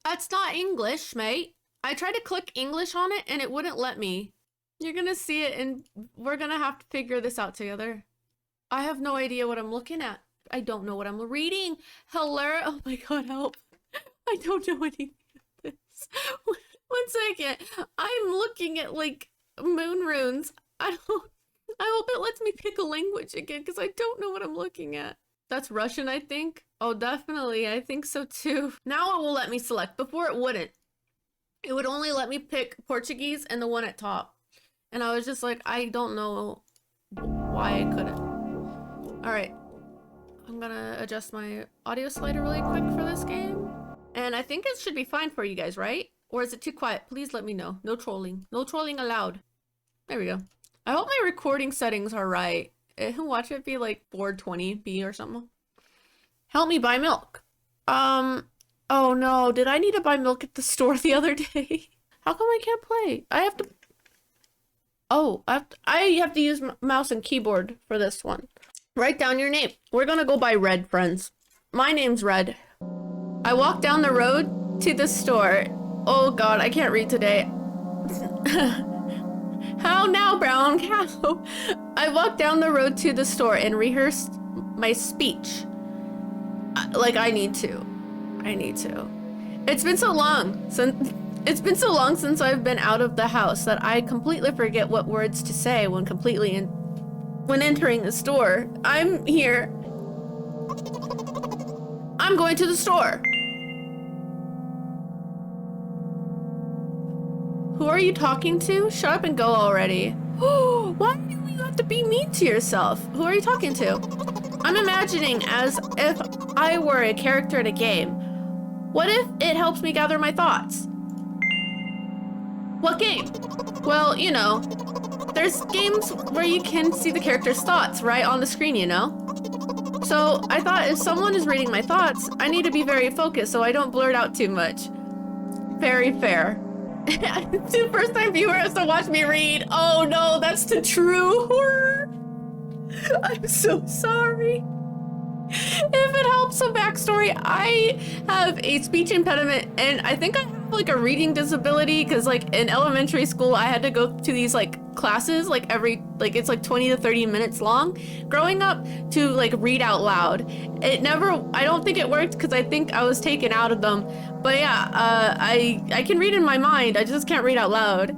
That's not English, mate. I tried to click English on it and it wouldn't let me. You're gonna see it and we're gonna have to figure this out together. I have no idea what I'm looking at. I don't know what I'm reading. Hello? Oh my god, help. I don't know anything of this. One second. I'm looking at like moon runes. I hope it lets me pick a language again because I don't know what I'm looking at. That's Russian, I think. Oh, definitely. I think so too. Now it will let me select. Before it wouldn't. It would only let me pick Portuguese and the one at top. And I was just like, I don't know why I couldn't. All right. I'm gonna adjust my audio slider really quick for this game. And I think it should be fine for you guys, right? Or is it too quiet? Please let me know. No trolling. No trolling allowed. There we go. I hope my recording settings are right. Watch it be like 420p or something. Help me buy milk. Oh no, did I need to buy milk at the store the other day? How come I can't play? I have to... Oh, I have to use mouse and keyboard for this one. Write down your name. We're gonna go by Red, friends. My name's Red. I walked down the road to the store. Oh god, I can't read today. How now, brown cow? I walked down the road to the store and rehearsed my speech. Like I need to. It's been so long since I've been out of the house that I completely forget what words to say when entering the store. I'm here. I'm going to the store. Who are you talking to? Shut up and go already. Why do you have to be mean to yourself? Who are you talking to? I'm imagining as if I were a character in a game. What if it helps me gather my thoughts? What game? Well, you know, there's games where you can see the character's thoughts right on the screen, you know? So I thought if someone is reading my thoughts, I need to be very focused so I don't blurt out too much. Very fair. Two first-time viewers to watch me read. Oh no, that's the true horror. I'm so sorry. If it helps some backstory, I have a speech impediment and I think I have like a reading disability because like in elementary school I had to go to these like classes like it's like 20 to 30 minutes long growing up to like read out loud. I don't think it worked because I think I was taken out of them. But yeah, I can read in my mind, I just can't read out loud.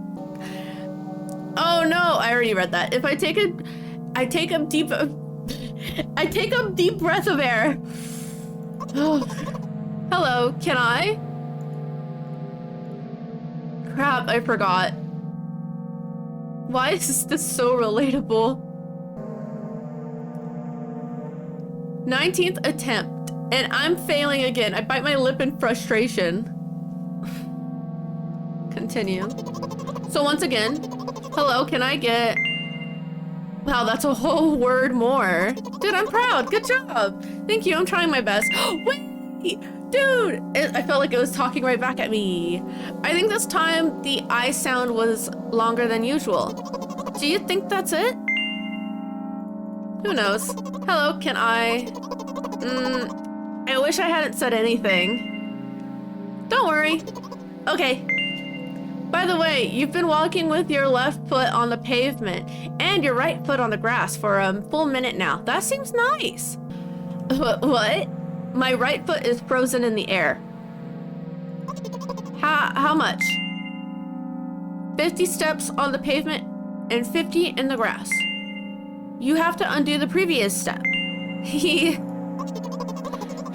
Oh no, I already read that. If I take a deep breath of air. Oh. Hello, can I? Crap, I forgot. Why is this so relatable? 19th attempt, and I'm failing again. I bite my lip in frustration. Continue. So once again, hello, can I get... Wow, that's a whole word more. Dude, I'm proud. Good job. Thank you. I'm trying my best. Wait, dude. I felt like it was talking right back at me. I think this time the I sound was longer than usual. Do you think that's it? Who knows? Hello, can I? I wish I hadn't said anything. Don't worry. Okay. By the way, you've been walking with your left foot on the pavement and your right foot on the grass for a full minute now. That seems nice. What? My right foot is frozen in the air. How much? 50 steps on the pavement and 50 in the grass. You have to undo the previous step.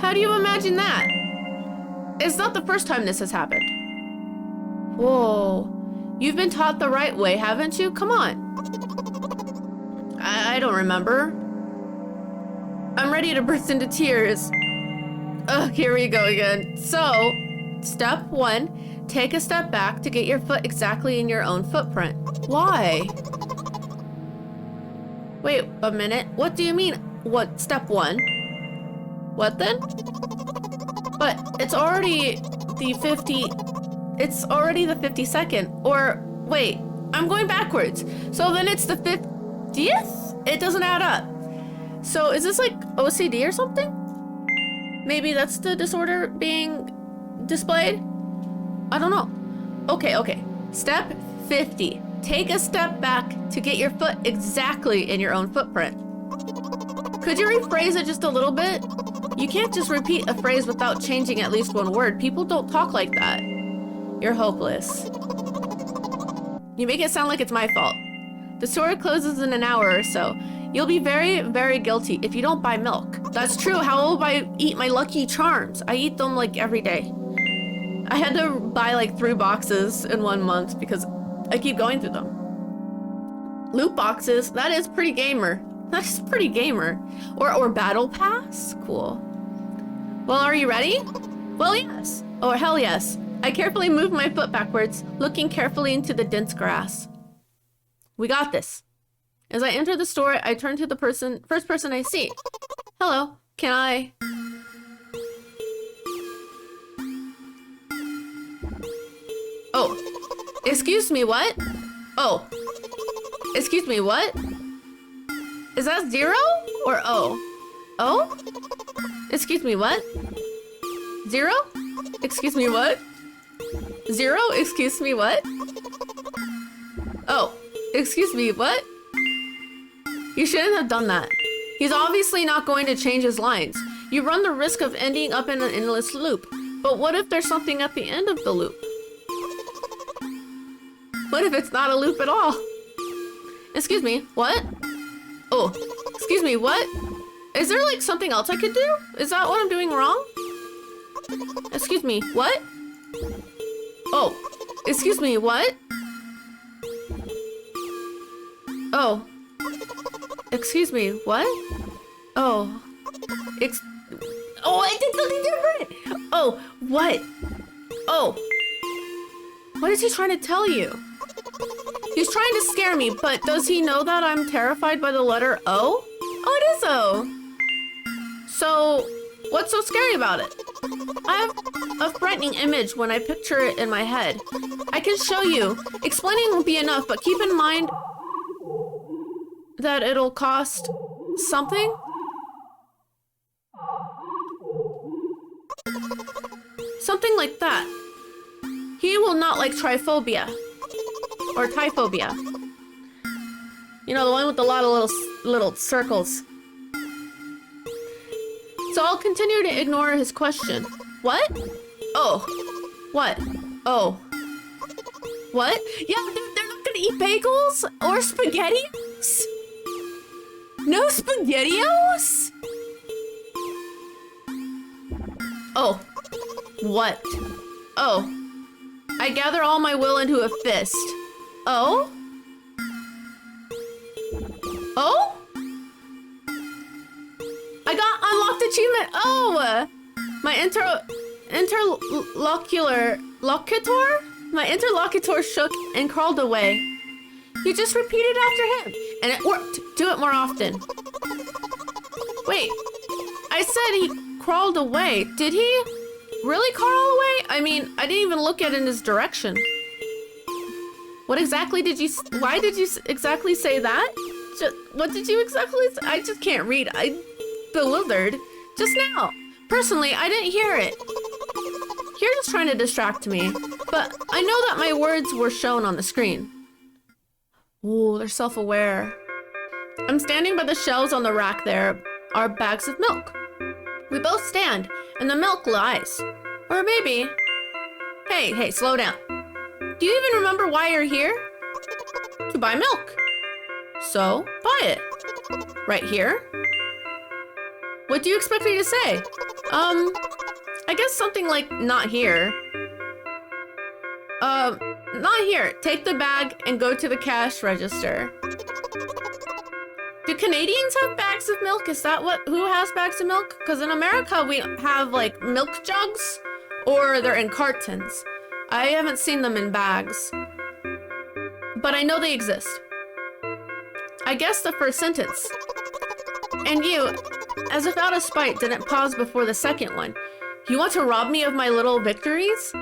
How do you imagine that? It's not the first time this has happened. Whoa, you've been taught the right way, haven't you? Come on. I don't remember. I'm ready to burst into tears. Oh, here we go again. So, step 1, take a step back to get your foot exactly in your own footprint. Why? Wait a minute, what do you mean? What, step 1? What then? But it's already the 52nd, or wait, I'm going backwards. So then it's the 50th? It doesn't add up. So is this like OCD or something? Maybe that's the disorder being displayed? I don't know. Okay. Step 50. Take a step back to get your foot exactly in your own footprint. Could you rephrase it just a little bit? You can't just repeat a phrase without changing at least one word. People don't talk like that. You're hopeless. You make it sound like it's my fault. The store closes in an hour or so. You'll be very, very guilty if you don't buy milk. That's true. How will I eat my Lucky Charms? I eat them like every day. I had to buy like 3 boxes in 1 month because I keep going through them. Loot boxes, that is pretty gamer. That's pretty gamer. Or battle pass? Cool. Well, are you ready? Well, yes. Oh, hell yes. I carefully move my foot backwards, looking carefully into the dense grass. We got this. As I enter the store, I turn to the first person I see. Hello, can I... Oh, excuse me, what? Oh, excuse me, what? Is that 0 or O? Oh? Excuse me, what? 0? Excuse me, what? 0? Excuse me, what? Oh, excuse me, what? You shouldn't have done that. He's obviously not going to change his lines. You run the risk of ending up in an endless loop. But what if there's something at the end of the loop? What if it's not a loop at all? Excuse me, what? Oh, excuse me, what? Is there like something else I could do? Is that what I'm doing wrong? Excuse me, what? Oh, excuse me, what? Oh. Excuse me, what? Oh. Oh, I did something different! Oh, what? Oh. What is he trying to tell you? He's trying to scare me, but does he know that I'm terrified by the letter O? Oh, it is O. So, what's so scary about it? I have a frightening image when I picture it in my head. I can show you. Explaining won't be enough, but keep in mind that it'll cost something. Something like that. He will not like triphobia. Or typhobia. You know, the one with a lot of little circles. So I'll continue to ignore his question. What? Oh. What? Oh. What? Yeah, they're not gonna eat bagels? Or SpaghettiOs? No SpaghettiOs? Oh. What? Oh. I gather all my will into a fist. Oh? Oh? I got unlocked achievement. Oh! My interlocutor? My interlocutor shook and crawled away. You just repeated after him, and it worked. Do it more often. Wait, I said he crawled away. Did he really crawl away? I mean, I didn't even look at in his direction. What exactly did you... Why did you exactly say that? What did you exactly say? I just can't read. I'm bewildered. Just now. Personally, I didn't hear it. You're just trying to distract me. But I know that my words were shown on the screen. Ooh, they're self-aware. I'm standing by the shelves on the rack. There are bags of milk. We both stand, and the milk lies. Or maybe... Hey, slow down. Do you even remember why you're here? To buy milk. So, buy it. Right here? What do you expect me to say? I guess something like, not here. Not here. Take the bag and go to the cash register. Do Canadians have bags of milk? Is that who has bags of milk? Because in America, we have like milk jugs, or they're in cartons. I haven't seen them in bags, but I know they exist. I guess the first sentence. And you, as if out of spite, didn't pause before the second one. You want to rob me of my little victories?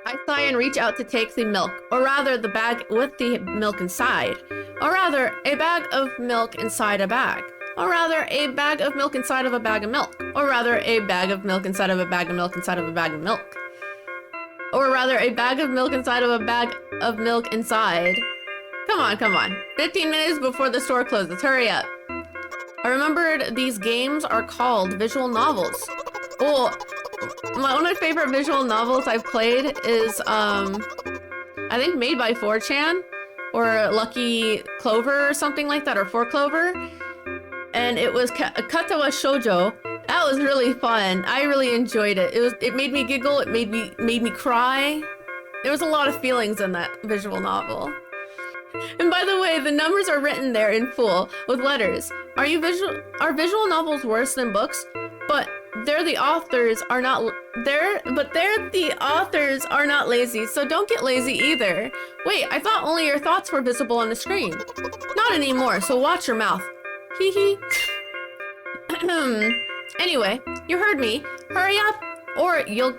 I sigh and reach out to take the milk, or rather the bag with the milk inside. Or rather, a bag of milk inside a bag. Or rather, a bag of milk inside of a bag of milk. Or rather, a bag of milk inside of a bag of milk inside of a bag of milk. Or rather, a bag of milk inside of a bag of milk inside. Come on, come on. 15 minutes before the store closes. Hurry up. I remembered these games are called visual novels. Well, one of my favorite visual novels I've played is, I think Made by 4chan or Lucky Clover or something like that, or 4Clover. And it was Katawa Shoujo. That was really fun. I really enjoyed it. It made me giggle. It made me cry. There was a lot of feelings in that visual novel. And by the way, the numbers are written there in full with letters. Are visual novels worse than books? But the authors are not lazy, so don't get lazy either. Wait, I thought only your thoughts were visible on the screen. Not anymore, so watch your mouth. Hee hee. Anyway, you heard me. Hurry up, or you'll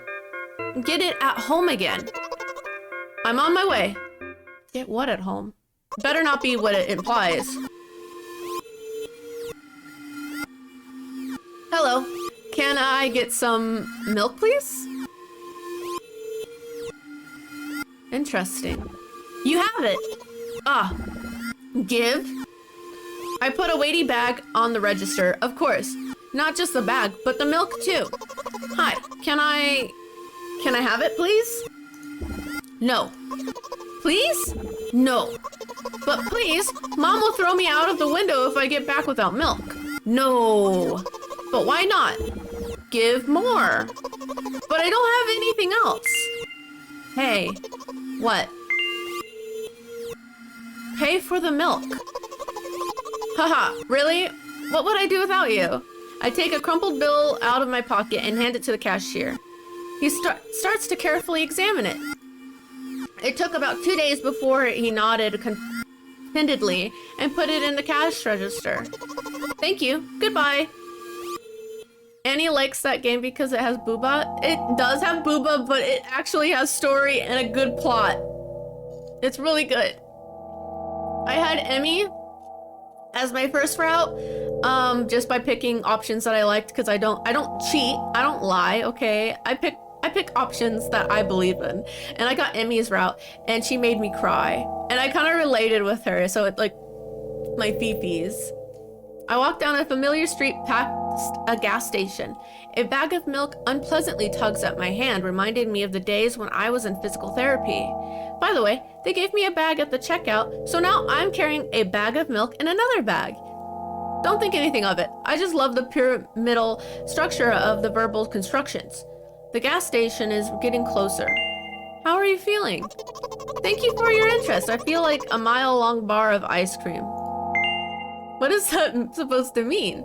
get it at home again. I'm on my way. Get what at home? Better not be what it implies. Hello. Can I get some milk, please? Interesting. You have it. Ah. Give. I put a weighty bag on the register, of course. Not just the bag, but the milk too. Hi, can I have it, please? No. Please? No. But please, Mom will throw me out of the window if I get back without milk. No. But why not? Give more. But I don't have anything else. Hey, what? Pay for the milk. Haha, really? What would I do without you? I take a crumpled bill out of my pocket and hand it to the cashier. He starts to carefully examine it. It took about 2 days before he nodded contentedly and put it in the cash register. Thank you. Goodbye. Annie likes that game because it has booba. It does have booba, but it actually has story and a good plot. It's really good. I had Emmy as my first route, just by picking options that I liked, because I don't cheat, I don't lie, okay? I pick options that I believe in. And I got Emmy's route, and she made me cry. And I kind of related with her, so it like my fifis. I walked down a familiar street past a gas station. A bag of milk unpleasantly tugs at my hand, reminding me of the days when I was in physical therapy. By the way, they gave me a bag at the checkout, so now I'm carrying a bag of milk in another bag. Don't think anything of it. I just love the pyramidal structure of the verbal constructions. The gas station is getting closer. How are you feeling? Thank you for your interest. I feel like a mile-long bar of ice cream. What is that supposed to mean?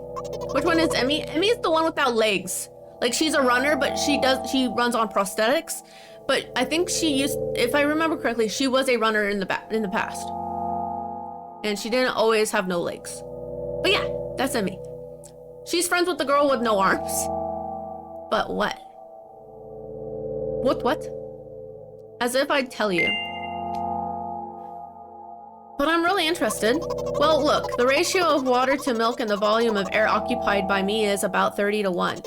Which one is Emmy? Emmy's the one without legs. Like, she's a runner, but she runs on prosthetics. But I think if I remember correctly, she was a runner in the past. And she didn't always have no legs. But yeah, that's Emmy. She's friends with the girl with no arms. But what? What? As if I'd tell you. But I'm really interested. Well, look, the ratio of water to milk and the volume of air occupied by me is about 30-to-1.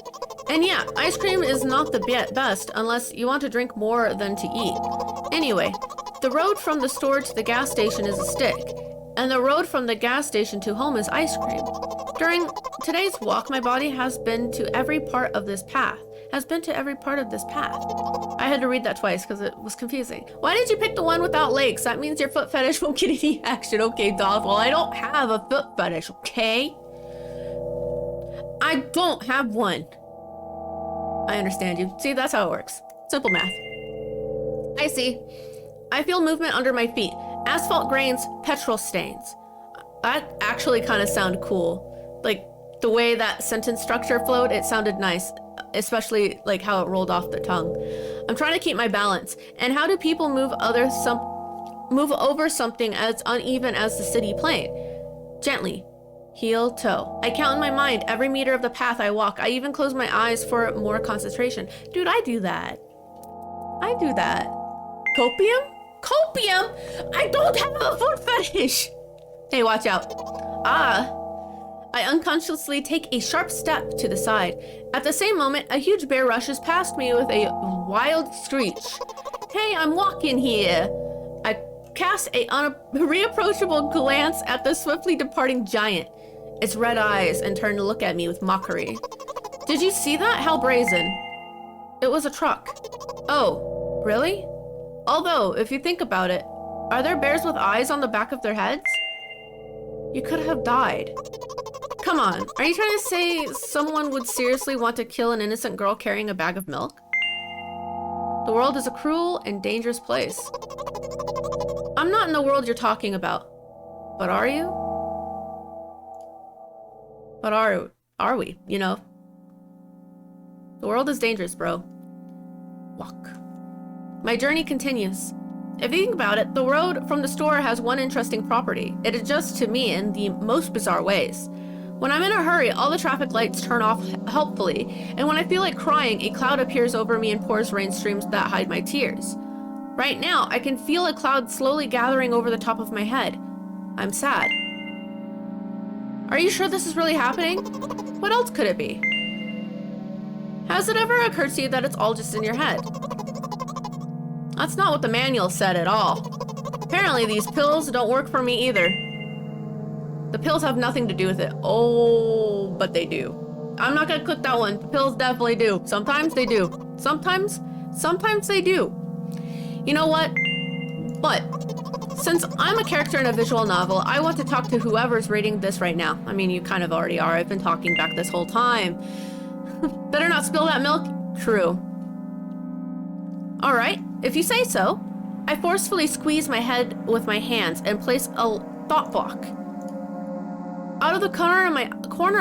And yeah, ice cream is not the best unless you want to drink more than to eat. Anyway, the road from the store to the gas station is a stick, and the road from the gas station to home is ice cream. During today's walk, my body has been to every part of this path. I had to read that twice because it was confusing. Why did you pick the one without legs? That means your foot fetish won't get any action. Okay, Doth. Well, I don't have a foot fetish, okay? I don't have one. I understand you. See, that's how it works. Simple math. I see. I feel movement under my feet. Asphalt grains, petrol stains. That actually kind of sounded cool. Like, the way that sentence structure flowed, it sounded nice. Especially like how it rolled off the tongue. I'm trying to keep my balance. And how do people move over something as uneven as the city plane? Gently. Heel, toe. I count in my mind every meter of the path I walk. I even close my eyes for more concentration. Dude, I do that. Copium? Copium? I don't have a foot fetish. Hey, watch out. I unconsciously take a sharp step to the side. At the same moment, a huge bear rushes past me with a wild screech. Hey, I'm walking here. I cast a reapproachable glance at the swiftly departing giant. Its red eyes and turned to look at me with mockery. Did you see that? How brazen. It was a truck. Oh, really? Although, if you think about it, are there bears with eyes on the back of their heads? You could have died. Come on, are you trying to say someone would seriously want to kill an innocent girl carrying a bag of milk? The world is a cruel and dangerous place. I'm not in the world you're talking about. But are you? But are we, you know? The world is dangerous, bro. Walk. My journey continues. If you think about it, the road from the store has one interesting property. It adjusts to me in the most bizarre ways. When I'm in a hurry, all the traffic lights turn off helpfully, and when I feel like crying, a cloud appears over me and pours rain streams that hide my tears. Right now, I can feel a cloud slowly gathering over the top of my head. I'm sad. Are you sure this is really happening? What else could it be? Has it ever occurred to you that it's all just in your head? That's not what the manual said at all. Apparently, these pills don't work for me either. The pills have nothing to do with it. Oh, but they do. I'm not gonna click that one. The pills definitely do. Sometimes they do. Sometimes they do. You know what? But since I'm a character in a visual novel, I want to talk to whoever's reading this right now. I mean, you kind of already are. I've been talking back this whole time. Better not spill that milk. True. All right, if you say so. I forcefully squeeze my head with my hands and place a thought block. Out of the corner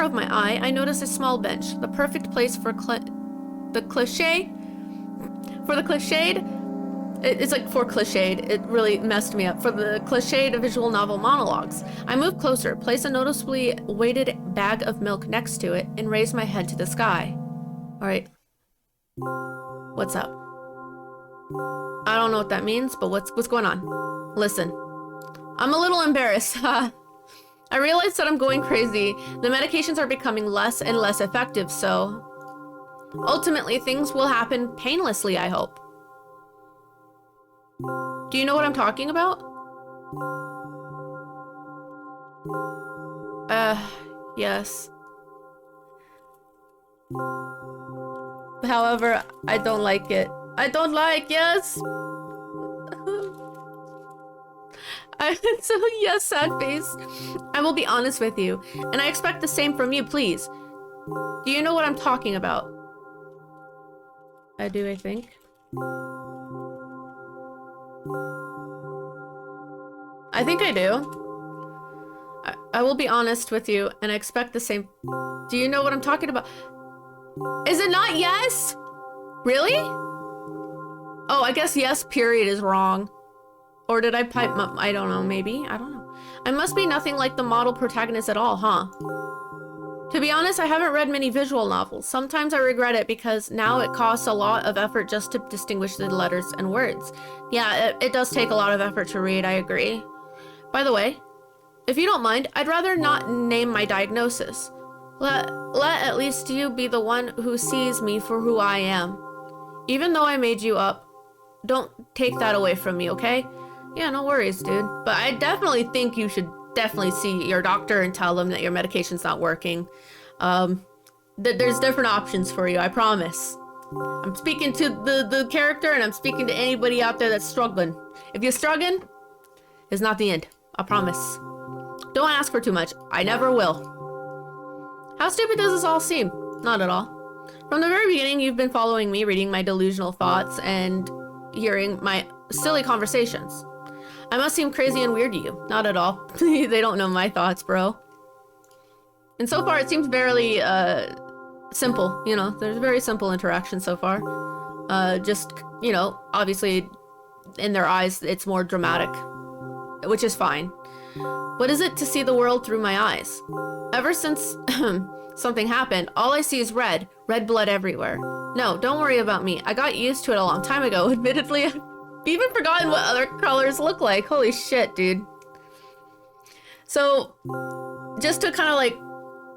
of my eye, I notice a small bench, the perfect place for the cliched. It's like for cliched. It really messed me up. For the cliched visual novel monologues. I move closer, place a noticeably weighted bag of milk next to it, and raise my head to the sky. All right. What's up? I don't know what that means, but what's going on? Listen, I'm a little embarrassed. I realize that I'm going crazy. The medications are becoming less and less effective, so ultimately things will happen painlessly, I hope. Do you know what I'm talking about? Yes. However, I don't like it. I don't like, yes. So yes, sad face. I will be honest with you, and I expect the same from you, please. Do you know what I'm talking about? I do, I think. I think I do. I will be honest with you, and I expect the same. Do you know what I'm talking about? Is it not yes? Really? Oh, I guess yes period is wrong. Or did I pipe my, I don't know, maybe? I don't know. I must be nothing like the model protagonist at all, huh? To be honest, I haven't read many visual novels. Sometimes I regret it because now it costs a lot of effort just to distinguish the letters and words. Yeah, it does take a lot of effort to read, I agree. By the way, if you don't mind, I'd rather not name my diagnosis. Let at least you be the one who sees me for who I am. Even though I made you up, don't take that away from me, okay? Yeah, no worries, dude. But I definitely think you should definitely see your doctor and tell them that your medication's not working. There's different options for you, I promise. I'm speaking to the character, and I'm speaking to anybody out there that's struggling. If you're struggling, it's not the end. I promise. Don't ask for too much. I never will. How stupid does this all seem? Not at all. From the very beginning, you've been following me, reading my delusional thoughts, and hearing my silly conversations. I must seem crazy and weird to you. Not at all. They don't know my thoughts, bro. And so far, it seems very, simple, you know? There's very simple interaction so far. Just, you know, obviously, in their eyes, it's more dramatic. Which is fine. What is it to see the world through my eyes? Ever since something happened, all I see is red. Red blood everywhere. No, don't worry about me. I got used to it a long time ago. Admittedly, I've even forgotten what other colors look like. Holy shit, dude. So, just to kind of like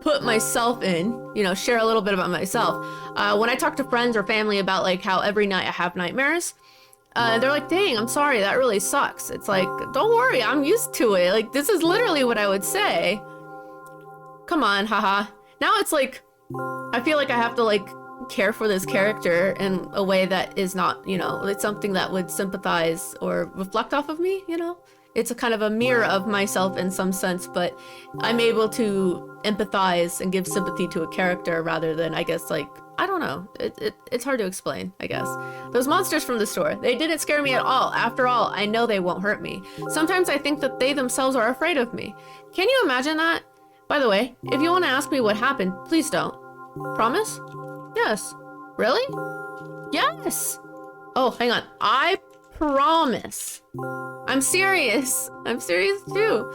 put myself in, you know, share a little bit about myself. When I talk to friends or family about like how every night I have nightmares, they're like, dang, I'm sorry, that really sucks. It's like, don't worry, I'm used to it. Like, this is literally what I would say. Come on, haha. Now it's like, I feel like I have to like care for this character in a way that is not, you know, it's something that would sympathize or reflect off of me, you know? It's a kind of a mirror of myself in some sense, but I'm able to empathize and give sympathy to a character rather than, I guess, like, I don't know. It's hard to explain, I guess. Those monsters from the store, they didn't scare me at all. After all, I know they won't hurt me. Sometimes I think that they themselves are afraid of me. Can you imagine that? By the way, if you want to ask me what happened, please don't. Promise? Yes. Really? Yes! Oh, hang on. I promise. I'm serious. I'm serious too.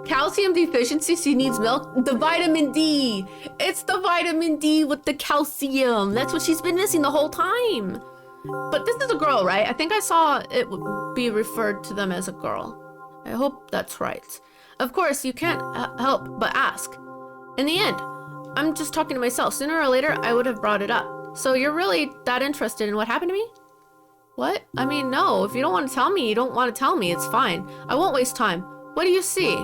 Calcium deficiency, she needs milk. The vitamin D. It's the vitamin D with the calcium. That's what she's been missing the whole time. But this is a girl, right? I think I saw it be referred to them as a girl. I hope that's right. Of course, you can't help but ask. In the end, I'm just talking to myself. Sooner or later, I would have brought it up. So you're really that interested in what happened to me? What? I mean, no. If you don't want to tell me, you don't want to tell me. It's fine. I won't waste time. What do you see?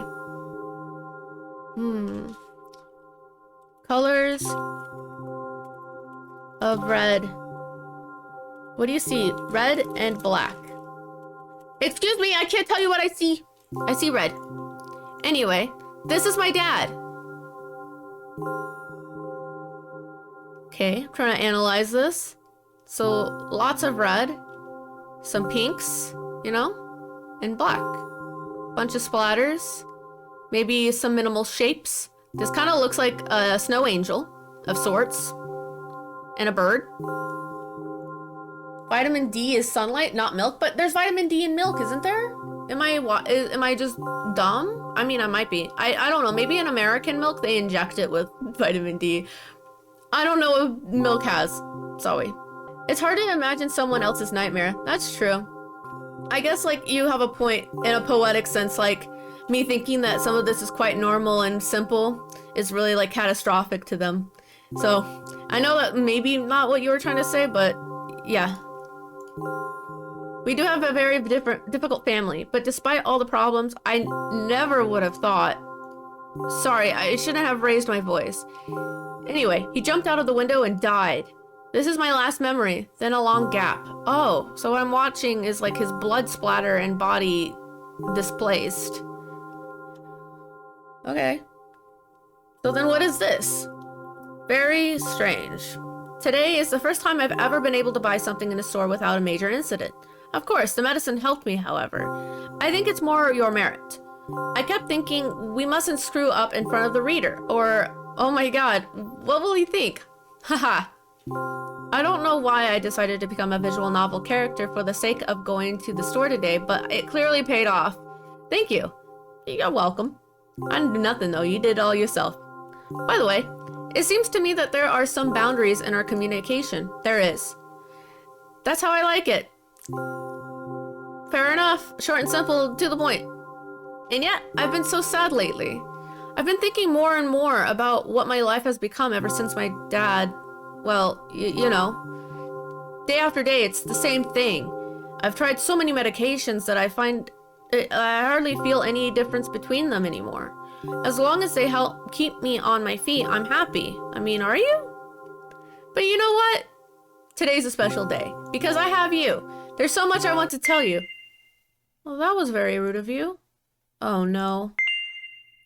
Colors of red. What do you see? Red and black. Excuse me, I can't tell you what I see. I see red. Anyway, this is my dad. Okay, I'm trying to analyze this. So, lots of red. Some pinks, you know? And black. Bunch of splatters. Maybe some minimal shapes. This kind of looks like a snow angel of sorts. And a bird. Vitamin D is sunlight, not milk. But there's vitamin D in milk, isn't there? Am I just dumb? I mean, I might be. I don't know. Maybe in American milk, they inject it with vitamin D. I don't know what milk has. Sorry. It's hard to imagine someone else's nightmare. That's true. I guess, like, you have a point in a poetic sense, like, me thinking that some of this is quite normal and simple is really, like, catastrophic to them. So, I know that maybe not what you were trying to say, but, yeah. We do have a very difficult family, but despite all the problems, I never would have thought... Sorry, I shouldn't have raised my voice. Anyway, he jumped out of the window and died. This is my last memory, then a long gap. Oh, so what I'm watching is like his blood splatter and body displaced. Okay. So then what is this? Very strange. Today is the first time I've ever been able to buy something in a store without a major incident. Of course, the medicine helped me, however. I think it's more your merit. I kept thinking we mustn't screw up in front of the reader, or, oh my god, what will he think? Haha. I don't know why I decided to become a visual novel character for the sake of going to the store today, but it clearly paid off. Thank you. You're welcome. I didn't do nothing though, you did it all yourself. By the way, it seems to me that there are some boundaries in our communication. There is. That's how I like it. Fair enough. Short and simple, to the point. And yet, I've been so sad lately. I've been thinking more and more about what my life has become ever since my dad... Well, you know, day after day, it's the same thing. I've tried so many medications that I find I hardly feel any difference between them anymore. As long as they help keep me on my feet, I'm happy. I mean, are you? But you know what? Today's a special day because I have you. There's so much I want to tell you. Well, that was very rude of you. Oh, no.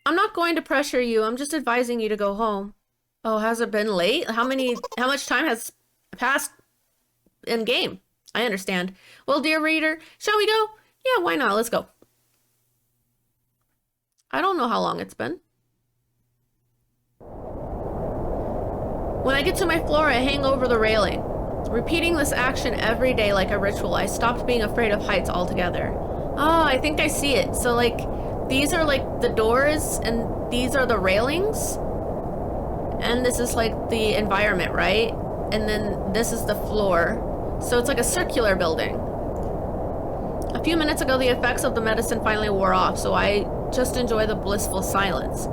I'm not going to pressure you. I'm just advising you to go home. Oh, has it been late? How much time has passed in game? I understand. Well, dear reader, shall we go? Yeah, why not? Let's go. I don't know how long it's been. When I get to my floor, I hang over the railing. Repeating this action every day like a ritual, I stopped being afraid of heights altogether. Oh, I think I see it. So, like, these are, like, the doors, and these are the railings? And this is like the environment, right? And then this is the floor. So it's like a circular building. A few minutes ago, the effects of the medicine finally wore off, so I just enjoy the blissful silence.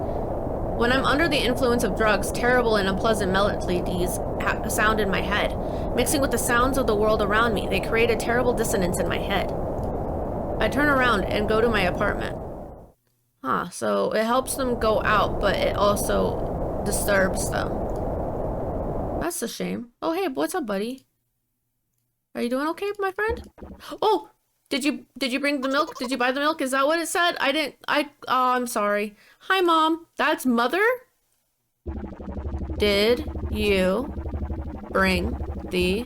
When I'm under the influence of drugs, terrible and unpleasant melodies sound in my head. mixing with the sounds of the world around me. They create a terrible dissonance in my head. I turn around and go to my apartment. Huh, so it helps them go out, but it also disturbs them. That's a shame. Oh, hey, what's up, buddy? Are you doing okay, my friend? Oh, did you bring the milk? Did you buy the milk? Is that what it said? Oh, I'm sorry. Hi, Mom. That's Mother? Did you bring the...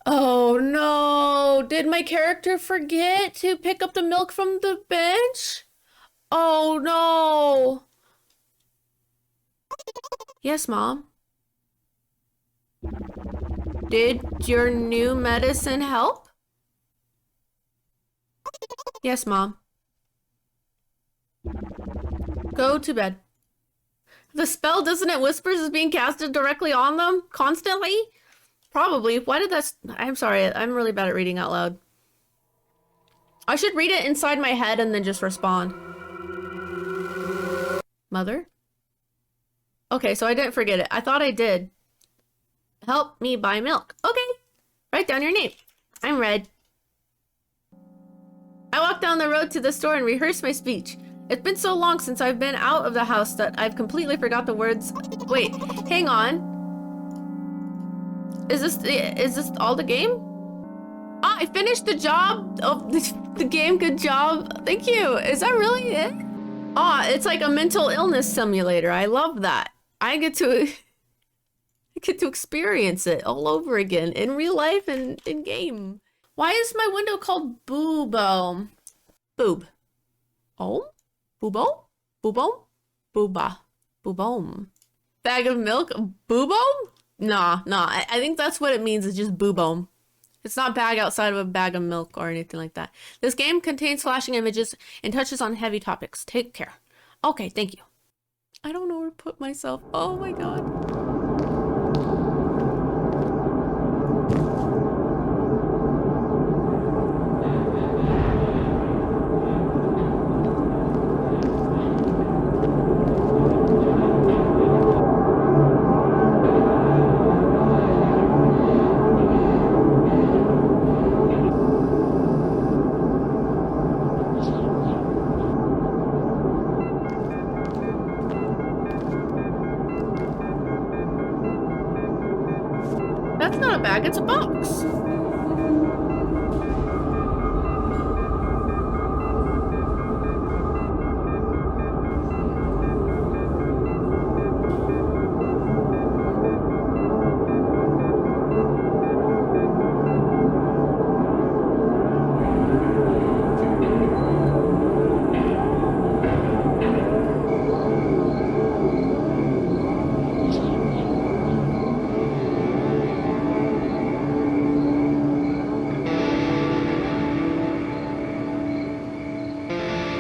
Oh, no. Did my character forget to pick up the milk from the bench? Oh, no. Yes, Mom. Did your new medicine help? Yes, Mom. Go to bed. The spell, doesn't it whispers, is being casted directly on them constantly? Probably. Why did that... I'm sorry. I'm really bad at reading out loud. I should read it inside my head and then just respond. Mother? Okay, so I didn't forget it. I thought I did. Help me buy milk. Okay. Write down your name. I'm Red. I walked down the road to the store and rehearsed my speech. It's been so long since I've been out of the house that I've completely forgot the words. Wait, hang on. Is this all the game? Ah, I finished the job of the game. Good job. Thank you. Is that really it? Ah, it's like a mental illness simulator. I love that. I get to experience it all over again in real life and in game. Why is my window called Boobo? Boob. Oh? Boobo? Boobom? Booba. Boobom. Bag of milk? Boobom? Nah. I think that's what it means. It's just boobom. It's not bag outside of a bag of milk or anything like that. This game contains flashing images and touches on heavy topics. Take care. Okay, thank you. I don't know where to put myself. Oh my god. That's not a bag, it's a box.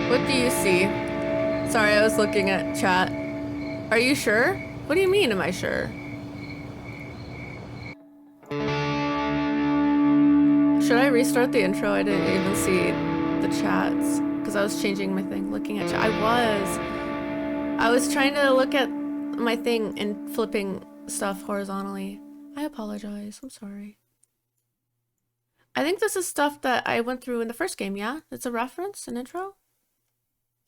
What do you see? Sorry, I was looking at chat. Are you sure? What do you mean, am I sure? Should I restart the intro? I didn't even see the chats because I was changing my thing, looking at chat. I was trying to look at my thing and flipping stuff horizontally. I apologize. I'm sorry. I think this is stuff that I went through in the first game, yeah? It's a reference, an intro?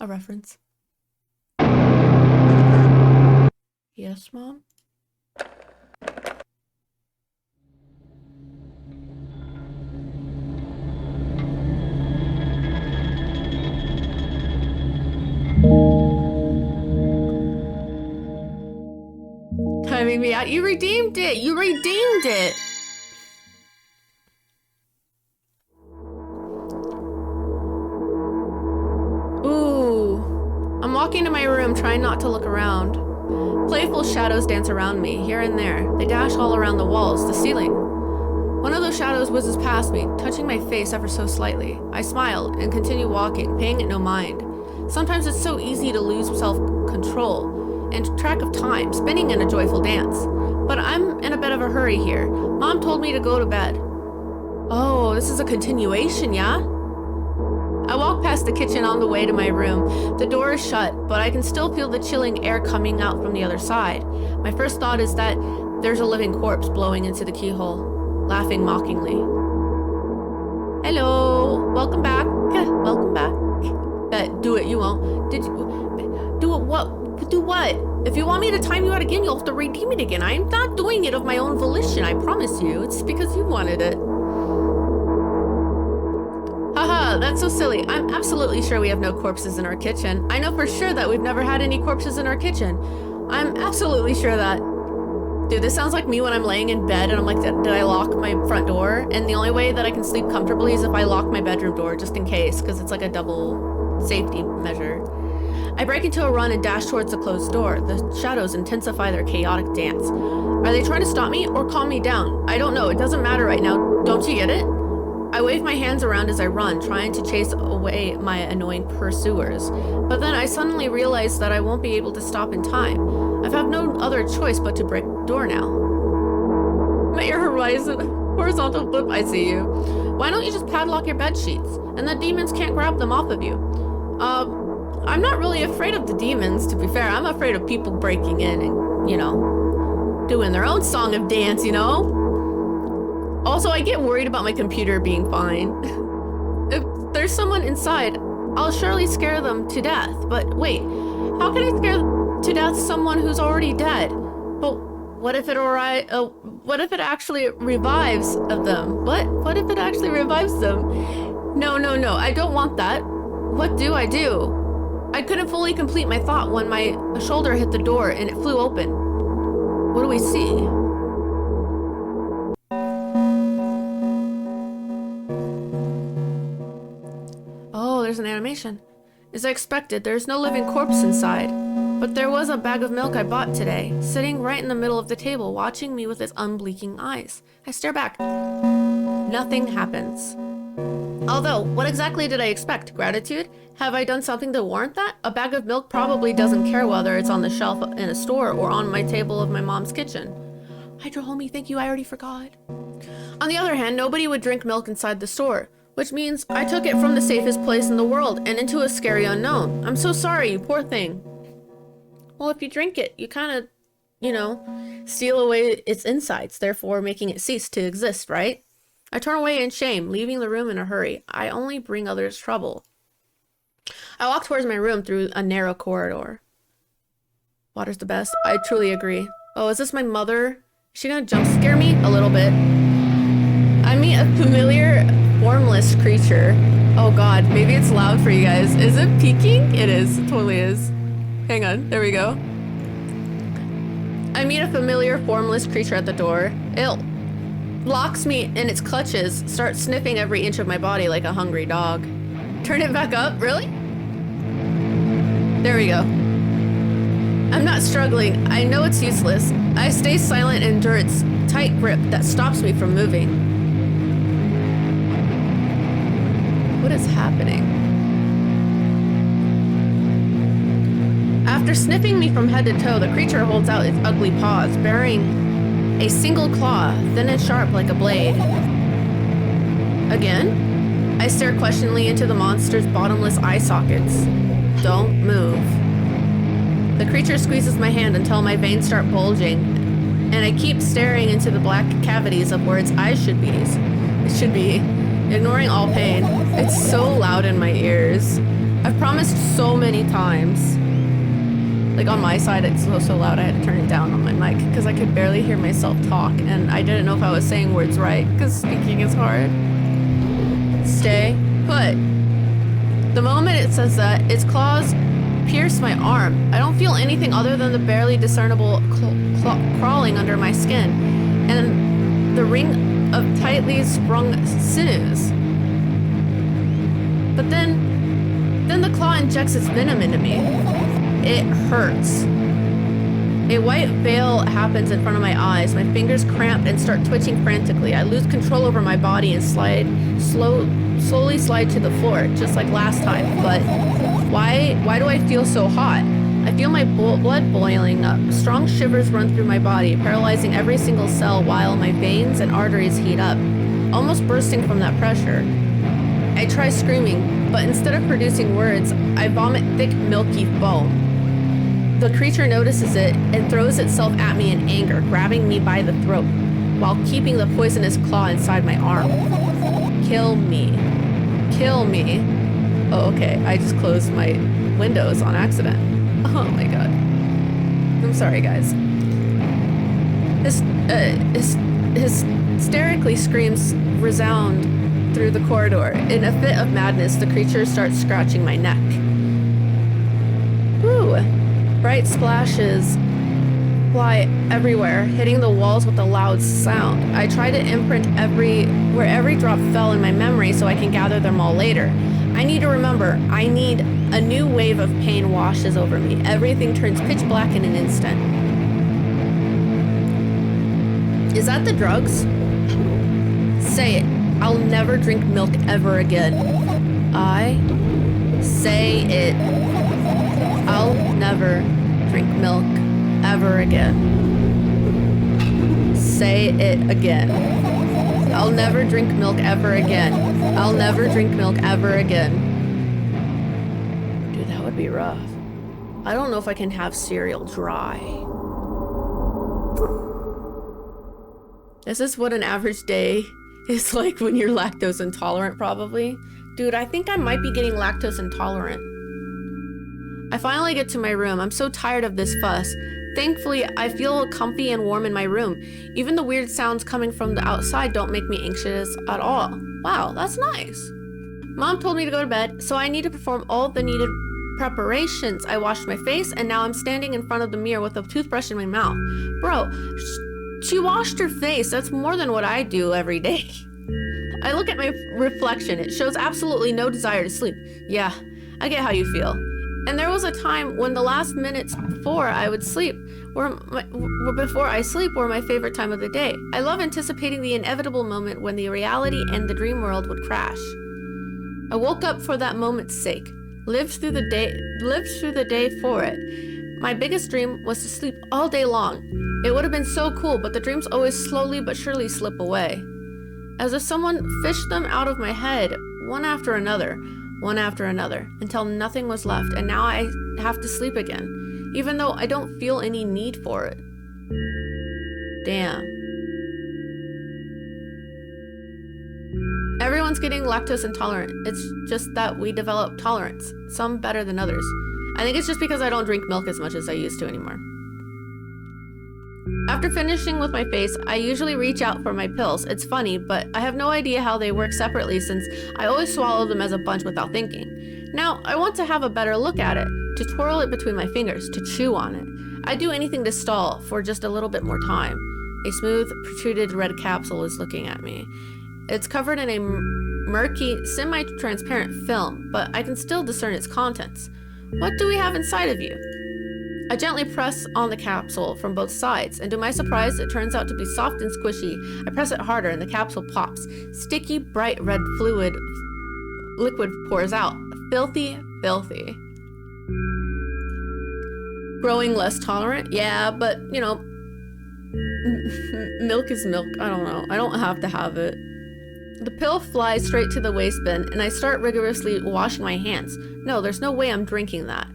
A reference. Yes, Mom? Timing me out. You redeemed it! You redeemed it! I'm walking to my room, trying not to look around. Playful shadows dance around me, here and there. They dash all around the walls, the ceiling. One of those shadows whizzes past me, touching my face ever so slightly. I smile and continue walking, paying it no mind. Sometimes it's so easy to lose self-control and track of time, spinning in a joyful dance. But I'm in a bit of a hurry here. Mom told me to go to bed. Oh, this is a continuation, yeah? I walk past the kitchen on the way to my room. The door is shut, but I can still feel the chilling air coming out from the other side. My first thought is that There's a living corpse blowing into the keyhole, laughing mockingly. Hello, welcome back. Welcome back. Do it, you won't. Did you do it? What? Do what? If you want me to time you out again, you'll have to redeem it again. I'm not doing it of my own volition, I promise you. It's because you wanted it. Haha, that's so silly. I'm absolutely sure we have no corpses in our kitchen. I know for sure that we've never had any corpses in our kitchen. I'm absolutely sure that. Dude, this sounds like me when I'm laying in bed and I'm like, did I lock my front door? And the only way that I can sleep comfortably is if I lock my bedroom door, just in case, because it's like a double safety measure. I break into a run and dash towards the closed door. The shadows intensify their chaotic dance. Are they trying to stop me or calm me down? I don't know. It doesn't matter right now. Don't you get it? I wave my hands around as I run, trying to chase away my annoying pursuers. But then I suddenly realize that I won't be able to stop in time. I've no other choice but to break the door now. At your horizontal flip, I see you. Why don't you just padlock your bed sheets? And the demons can't grab them off of you. I'm not really afraid of the demons, to be fair. I'm afraid of people breaking in and, you know, doing their own song of dance, you know? Also, I get worried about my computer being fine. If there's someone inside, I'll surely scare them to death. But wait, how can I scare to death someone who's already dead? But what if it actually revives of them? What if it actually revives them? No, I don't want that. What do I do? I couldn't fully complete my thought when my shoulder hit the door and it flew open. What do we see? Oh, there's an animation. As I expected, there's no living corpse inside. But there was a bag of milk I bought today, sitting right in the middle of the table, watching me with its unblinking eyes. I stare back. Nothing happens. Although, what exactly did I expect? Gratitude? Have I done something to warrant that? A bag of milk probably doesn't care whether it's on the shelf in a store or on my table of my mom's kitchen. Hydra homie, thank you, I already forgot. On the other hand, nobody would drink milk inside the store, which means I took it from the safest place in the world and into a scary unknown. I'm so sorry, you poor thing. Well, if you drink it, you kind of, you know, steal away its insides, therefore making it cease to exist, right? I turn away in shame, leaving the room in a hurry. I only bring others trouble. I walk towards my room through a narrow corridor. Water's the best. I truly agree. Oh, is this my mother? Is she gonna jump scare me? A little bit. I meet a familiar, formless creature. Oh god, maybe it's loud for you guys. Is it peeking? It is. It totally is. Hang on. There we go. I meet a familiar, formless creature at the door. It locks me in its clutches, starts sniffing every inch of my body like a hungry dog. Turn it back up? Really? There we go. I'm not struggling. I know it's useless. I stay silent and endure its tight grip that stops me from moving. What is happening? After sniffing me from head to toe, the creature holds out its ugly paws, bearing a single claw, thin and sharp like a blade. Again? I stare questioningly into the monster's bottomless eye sockets. Don't move. The creature squeezes my hand until my veins start bulging, and I keep staring into the black cavities of where its eyes should be. It should be, ignoring all pain. It's so loud in my ears. I've promised so many times. Like on my side, it's so loud I had to turn it down on my mic because I could barely hear myself talk, and I didn't know if I was saying words right because speaking is hard. Stay put. The moment it says that, its claws pierce my arm. I don't feel anything other than the barely discernible crawling under my skin and the ring of tightly sprung sinews. But then the claw injects its venom into me. It hurts. A white veil happens in front of my eyes. My fingers cramp and start twitching frantically. I lose control over my body and slowly slide to the floor, just like last time. But why do I feel so hot? I feel my blood boiling up. Strong shivers run through my body, paralyzing every single cell while my veins and arteries heat up, almost bursting from that pressure. I try screaming, but instead of producing words, I vomit thick, milky foam. The creature notices it and throws itself at me in anger, grabbing me by the throat while keeping the poisonous claw inside my arm. Kill me. Kill me. Oh, okay. I just closed my windows on accident. Oh my god. I'm sorry, guys. Hysterically screams resound through the corridor. In a fit of madness, the creature starts scratching my neck. Woo! Bright splashes fly everywhere, hitting the walls with a loud sound. I try to imprint where every drop fell in my memory so I can gather them all later. I need to remember. I need a new wave of pain washes over me. Everything turns pitch black in an instant. Is that the drugs? Say it. I'll never drink milk ever again. I say it. I'll never drink milk ever again. Say it again. I'll never drink milk ever again. I'll never drink milk ever again. Dude, that would be rough. I don't know if I can have cereal dry. This is what an average day is like when you're lactose intolerant, probably. Dude, I think I might be getting lactose intolerant. I finally get to my room. I'm so tired of this fuss. Thankfully, I feel comfy and warm in my room. Even the weird sounds coming from the outside don't make me anxious at all. Wow, that's nice. Mom told me to go to bed, so I need to perform all the needed preparations. I washed my face, and now I'm standing in front of the mirror with a toothbrush in my mouth. Bro, she washed her face. That's more than what I do every day. I look at my reflection. It shows absolutely no desire to sleep. Yeah, I get how you feel. And there was a time when the last minutes before I would sleep were my favorite time of the day. I love anticipating the inevitable moment when the reality and the dream world would crash. I woke up for that moment's sake, lived through the day for it. My biggest dream was to sleep all day long. It would have been so cool, but the dreams always slowly but surely slip away. As if someone fished them out of my head, one after another, until nothing was left, and now I have to sleep again, even though I don't feel any need for it. Damn. Everyone's getting lactose intolerant. It's just that we develop tolerance, some better than others. I think it's just because I don't drink milk as much as I used to anymore. After finishing with my face, I usually reach out for my pills. It's funny, but I have no idea how they work separately since I always swallow them as a bunch without thinking. Now, I want to have a better look at it, to twirl it between my fingers, to chew on it. I'd do anything to stall for just a little bit more time. A smooth, protruded red capsule is looking at me. It's covered in a murky, semi-transparent film, but I can still discern its contents. What do we have inside of you? I gently press on the capsule from both sides, and to my surprise, it turns out to be soft and squishy. I press it harder, and the capsule pops. Sticky, bright red liquid pours out. Filthy, filthy. Growing less tolerant? Yeah, but, you know, milk is milk. I don't know. I don't have to have it. The pill flies straight to the waste bin, and I start rigorously washing my hands. No, there's no way I'm drinking that.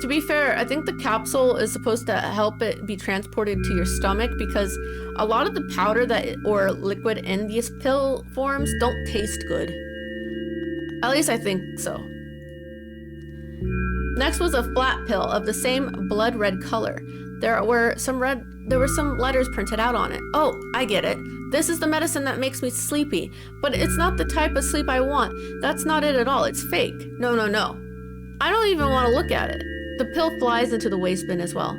To be fair, I think the capsule is supposed to help it be transported to your stomach because a lot of the powder or liquid in these pill forms don't taste good. At least I think so. Next was a flat pill of the same blood red color. There were some letters printed out on it. Oh, I get it. This is the medicine that makes me sleepy, but it's not the type of sleep I want. That's not it at all. It's fake. No, no, no. I don't even want to look at it. The pill flies into the waste bin as well.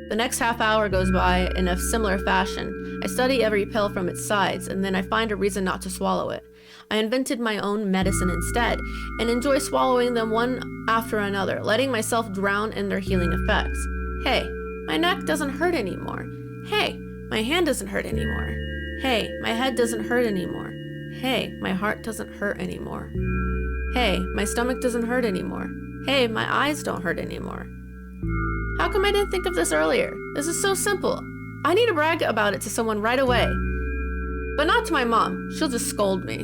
The next half hour goes by in a similar fashion. I study every pill from its sides, and then I find a reason not to swallow it. I invented my own medicine instead, and enjoy swallowing them one after another, letting myself drown in their healing effects. Hey, my neck doesn't hurt anymore. Hey, my hand doesn't hurt anymore. Hey, my head doesn't hurt anymore. Hey, my heart doesn't hurt anymore. Hey, my stomach doesn't hurt anymore. Hey, my eyes don't hurt anymore. How come I didn't think of this earlier? This is so simple. I need to brag about it to someone right away. But not to my mom. She'll just scold me.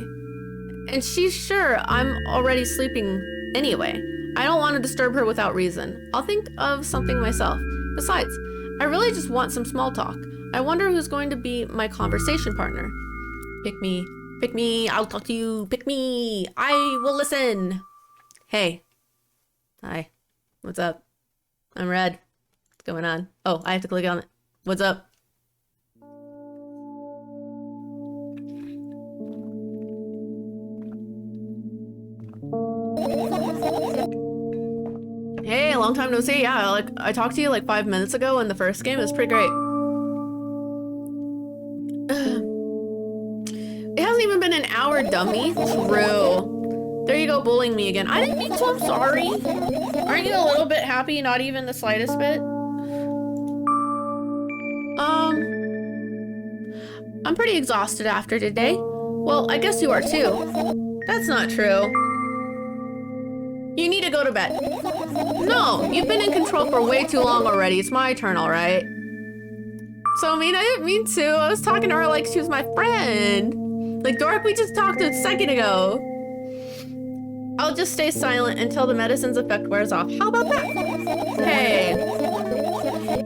And she's sure I'm already sleeping anyway. I don't want to disturb her without reason. I'll think of something myself. Besides, I really just want some small talk. I wonder who's going to be my conversation partner. Pick me. Pick me. I'll talk to you. Pick me. I will listen. Hey. Hi. What's up? I'm Red. What's going on? Oh, I have to click on it. What's up? Hey, long time no see. Yeah, like I talked to you like 5 minutes ago in the first game. It was pretty great. It hasn't even been an hour, dummy. True. There you go, bullying me again. I didn't mean to, I'm sorry. Aren't you a little bit happy? Not even the slightest bit? I'm pretty exhausted after today. Well, I guess you are too. That's not true. You need to go to bed. No, you've been in control for way too long already. It's my turn, all right? So, I mean, I didn't mean to. I was talking to her like she was my friend. Like, Dork, we just talked a second ago. I'll just stay silent until the medicine's effect wears off. How about that? Hey.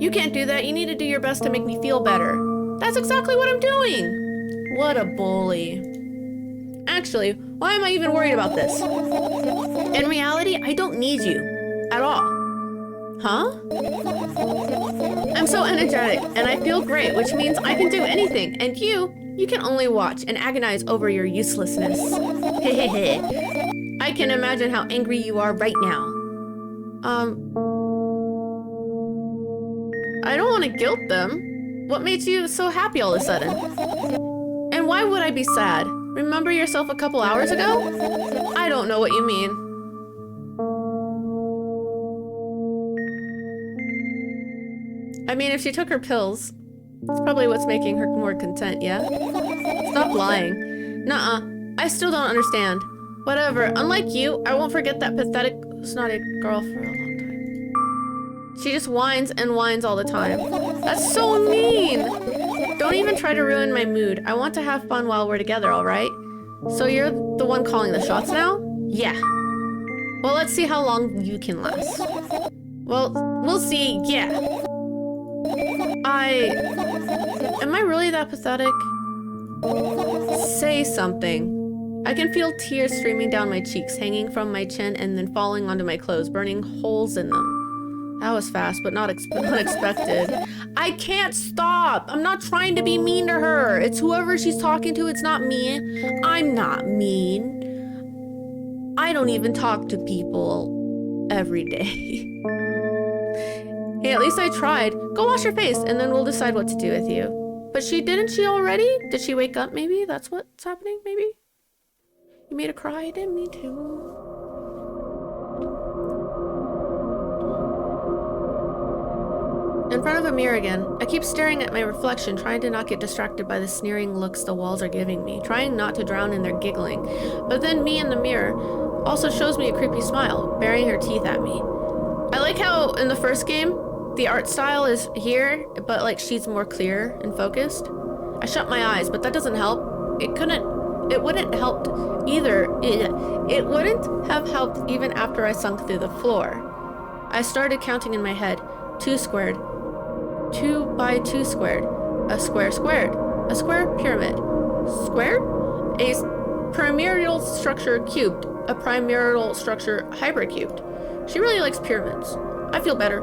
You can't do that. You need to do your best to make me feel better. That's exactly what I'm doing. What a bully. Actually, why am I even worried about this? In reality, I don't need you at all. Huh? I'm so energetic and I feel great, which means I can do anything. And you can only watch and agonize over your uselessness. I can imagine how angry you are right now. I don't want to guilt them. What made you so happy all of a sudden? And why would I be sad? Remember yourself a couple hours ago? I don't know what you mean. I mean, if she took her pills, it's probably what's making her more content, yeah? Stop lying. Nuh-uh. I still don't understand. Whatever. Unlike you, I won't forget that pathetic, snotty girl for a long time. She just whines and whines all the time. That's so mean! Don't even try to ruin my mood. I want to have fun while we're together, alright? So you're the one calling the shots now? Yeah. Well, let's see how long you can last. Well, we'll see, yeah. Am I really that pathetic? Say something. I can feel tears streaming down my cheeks, hanging from my chin and then falling onto my clothes, burning holes in them. That was fast, but not unexpected. I can't stop! I'm not trying to be mean to her. It's whoever she's talking to, it's not me. I'm not mean. I don't even talk to people every day. Hey, at least I tried. Go wash your face, and then we'll decide what to do with you. But didn't she already? Did she wake up, maybe? That's what's happening, maybe? You made her cry, didn't me too. In front of a mirror again, I keep staring at my reflection, trying to not get distracted by the sneering looks the walls are giving me, trying not to drown in their giggling. But then me in the mirror also shows me a creepy smile, baring her teeth at me. I like how in the first game, the art style is here, but like she's more clear and focused. I shut my eyes, but that doesn't help. It wouldn't helped either. It wouldn't have helped even after I sunk through the floor. I started counting in my head. 2 squared. 2 by 2 squared. A square squared. A square pyramid. Squared? A pyramidal structure cubed. A pyramidal structure hypercubed. She really likes pyramids. I feel better.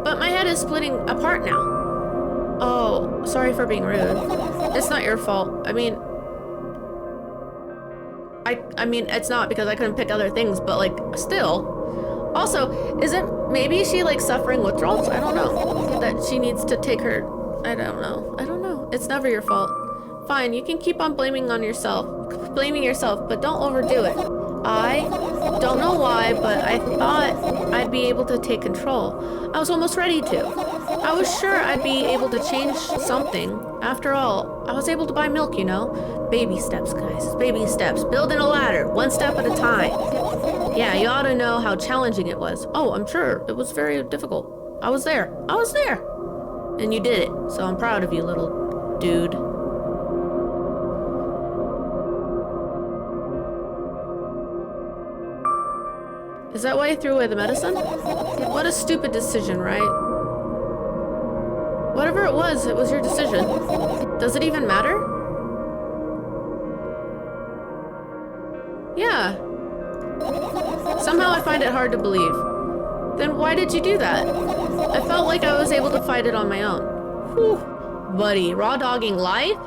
But my head is splitting apart now. Oh, sorry for being rude. It's not your fault. I mean, it's not because I couldn't pick other things, but like, still. Also, isn't maybe she like suffering withdrawals? I don't know. That she needs to take her, I don't know. It's never your fault. Fine, you can keep on blaming yourself, but don't overdo it. I don't know why, but I thought I'd be able to take control. I was almost ready to. I was sure I'd be able to change something. After all, I was able to buy milk, you know? Baby steps, guys. Baby steps. Building a ladder, one step at a time. Yeah, you ought to know how challenging it was. Oh, I'm sure. It was very difficult. I was there. And you did it. So I'm proud of you, little dude. Is that why I threw away the medicine? What a stupid decision, right? Whatever it was your decision. Does it even matter? Yeah. Somehow I find it hard to believe. Then why did you do that? I felt like I was able to fight it on my own. Whew. Buddy, raw dogging life?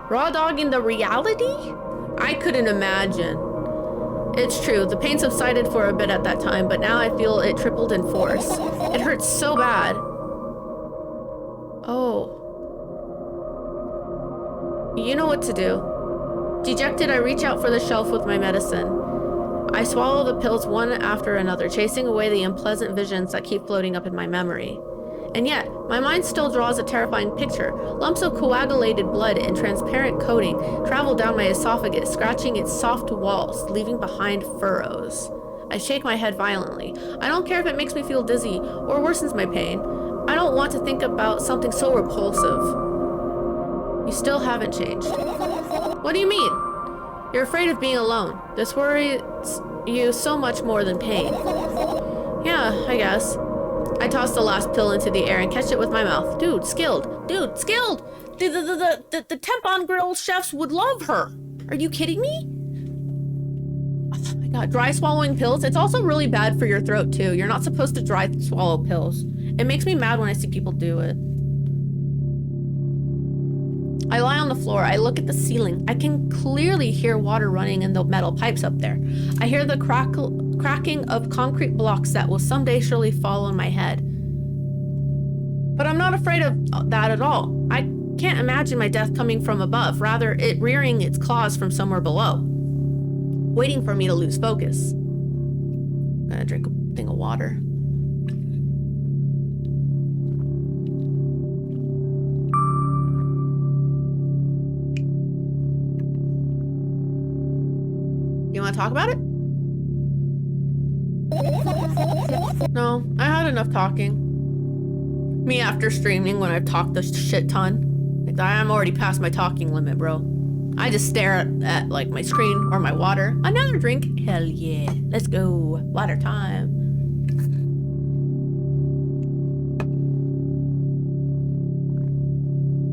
Raw dogging the reality? I couldn't imagine. It's true, the pain subsided for a bit at that time, but now I feel it tripled in force. It hurts so bad. Oh. You know what to do. Dejected, I reach out for the shelf with my medicine. I swallow the pills one after another, chasing away the unpleasant visions that keep floating up in my memory. And yet, my mind still draws a terrifying picture. Lumps of coagulated blood and transparent coating travel down my esophagus, scratching its soft walls, leaving behind furrows. I shake my head violently. I don't care if it makes me feel dizzy or worsens my pain. I don't want to think about something so repulsive. You still haven't changed. What do you mean? You're afraid of being alone. This worries you so much more than pain. Yeah, I guess. I toss the last pill into the air and catch it with my mouth. Dude, skilled. Dude, skilled! The Tempon Grill chefs would love her. Are you kidding me? Oh my god, dry swallowing pills? It's also really bad for your throat too. You're not supposed to dry swallow pills. It makes me mad when I see people do it. I lie on the floor. I look at the ceiling. I can clearly hear water running in the metal pipes up there. I hear the cracking of concrete blocks that will someday surely fall on my head. But I'm not afraid of that at all. I can't imagine my death coming from above, rather it rearing its claws from somewhere below, waiting for me to lose focus. I'm gonna drink a thing of water. You want to talk about it? No, I had enough talking. Me after streaming when I've talked a shit ton. Like, I'm already past my talking limit, bro. I just stare at like my screen or my water. Another drink? Hell yeah. Let's go. Water time.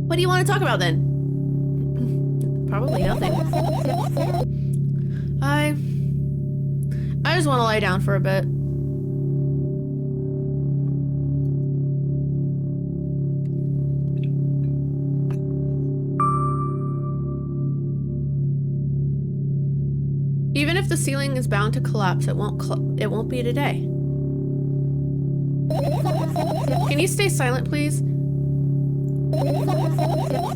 What do you want to talk about then? Probably nothing. I just want to lie down for a bit. Even if the ceiling is bound to collapse, it won't be today. Can you stay silent, please?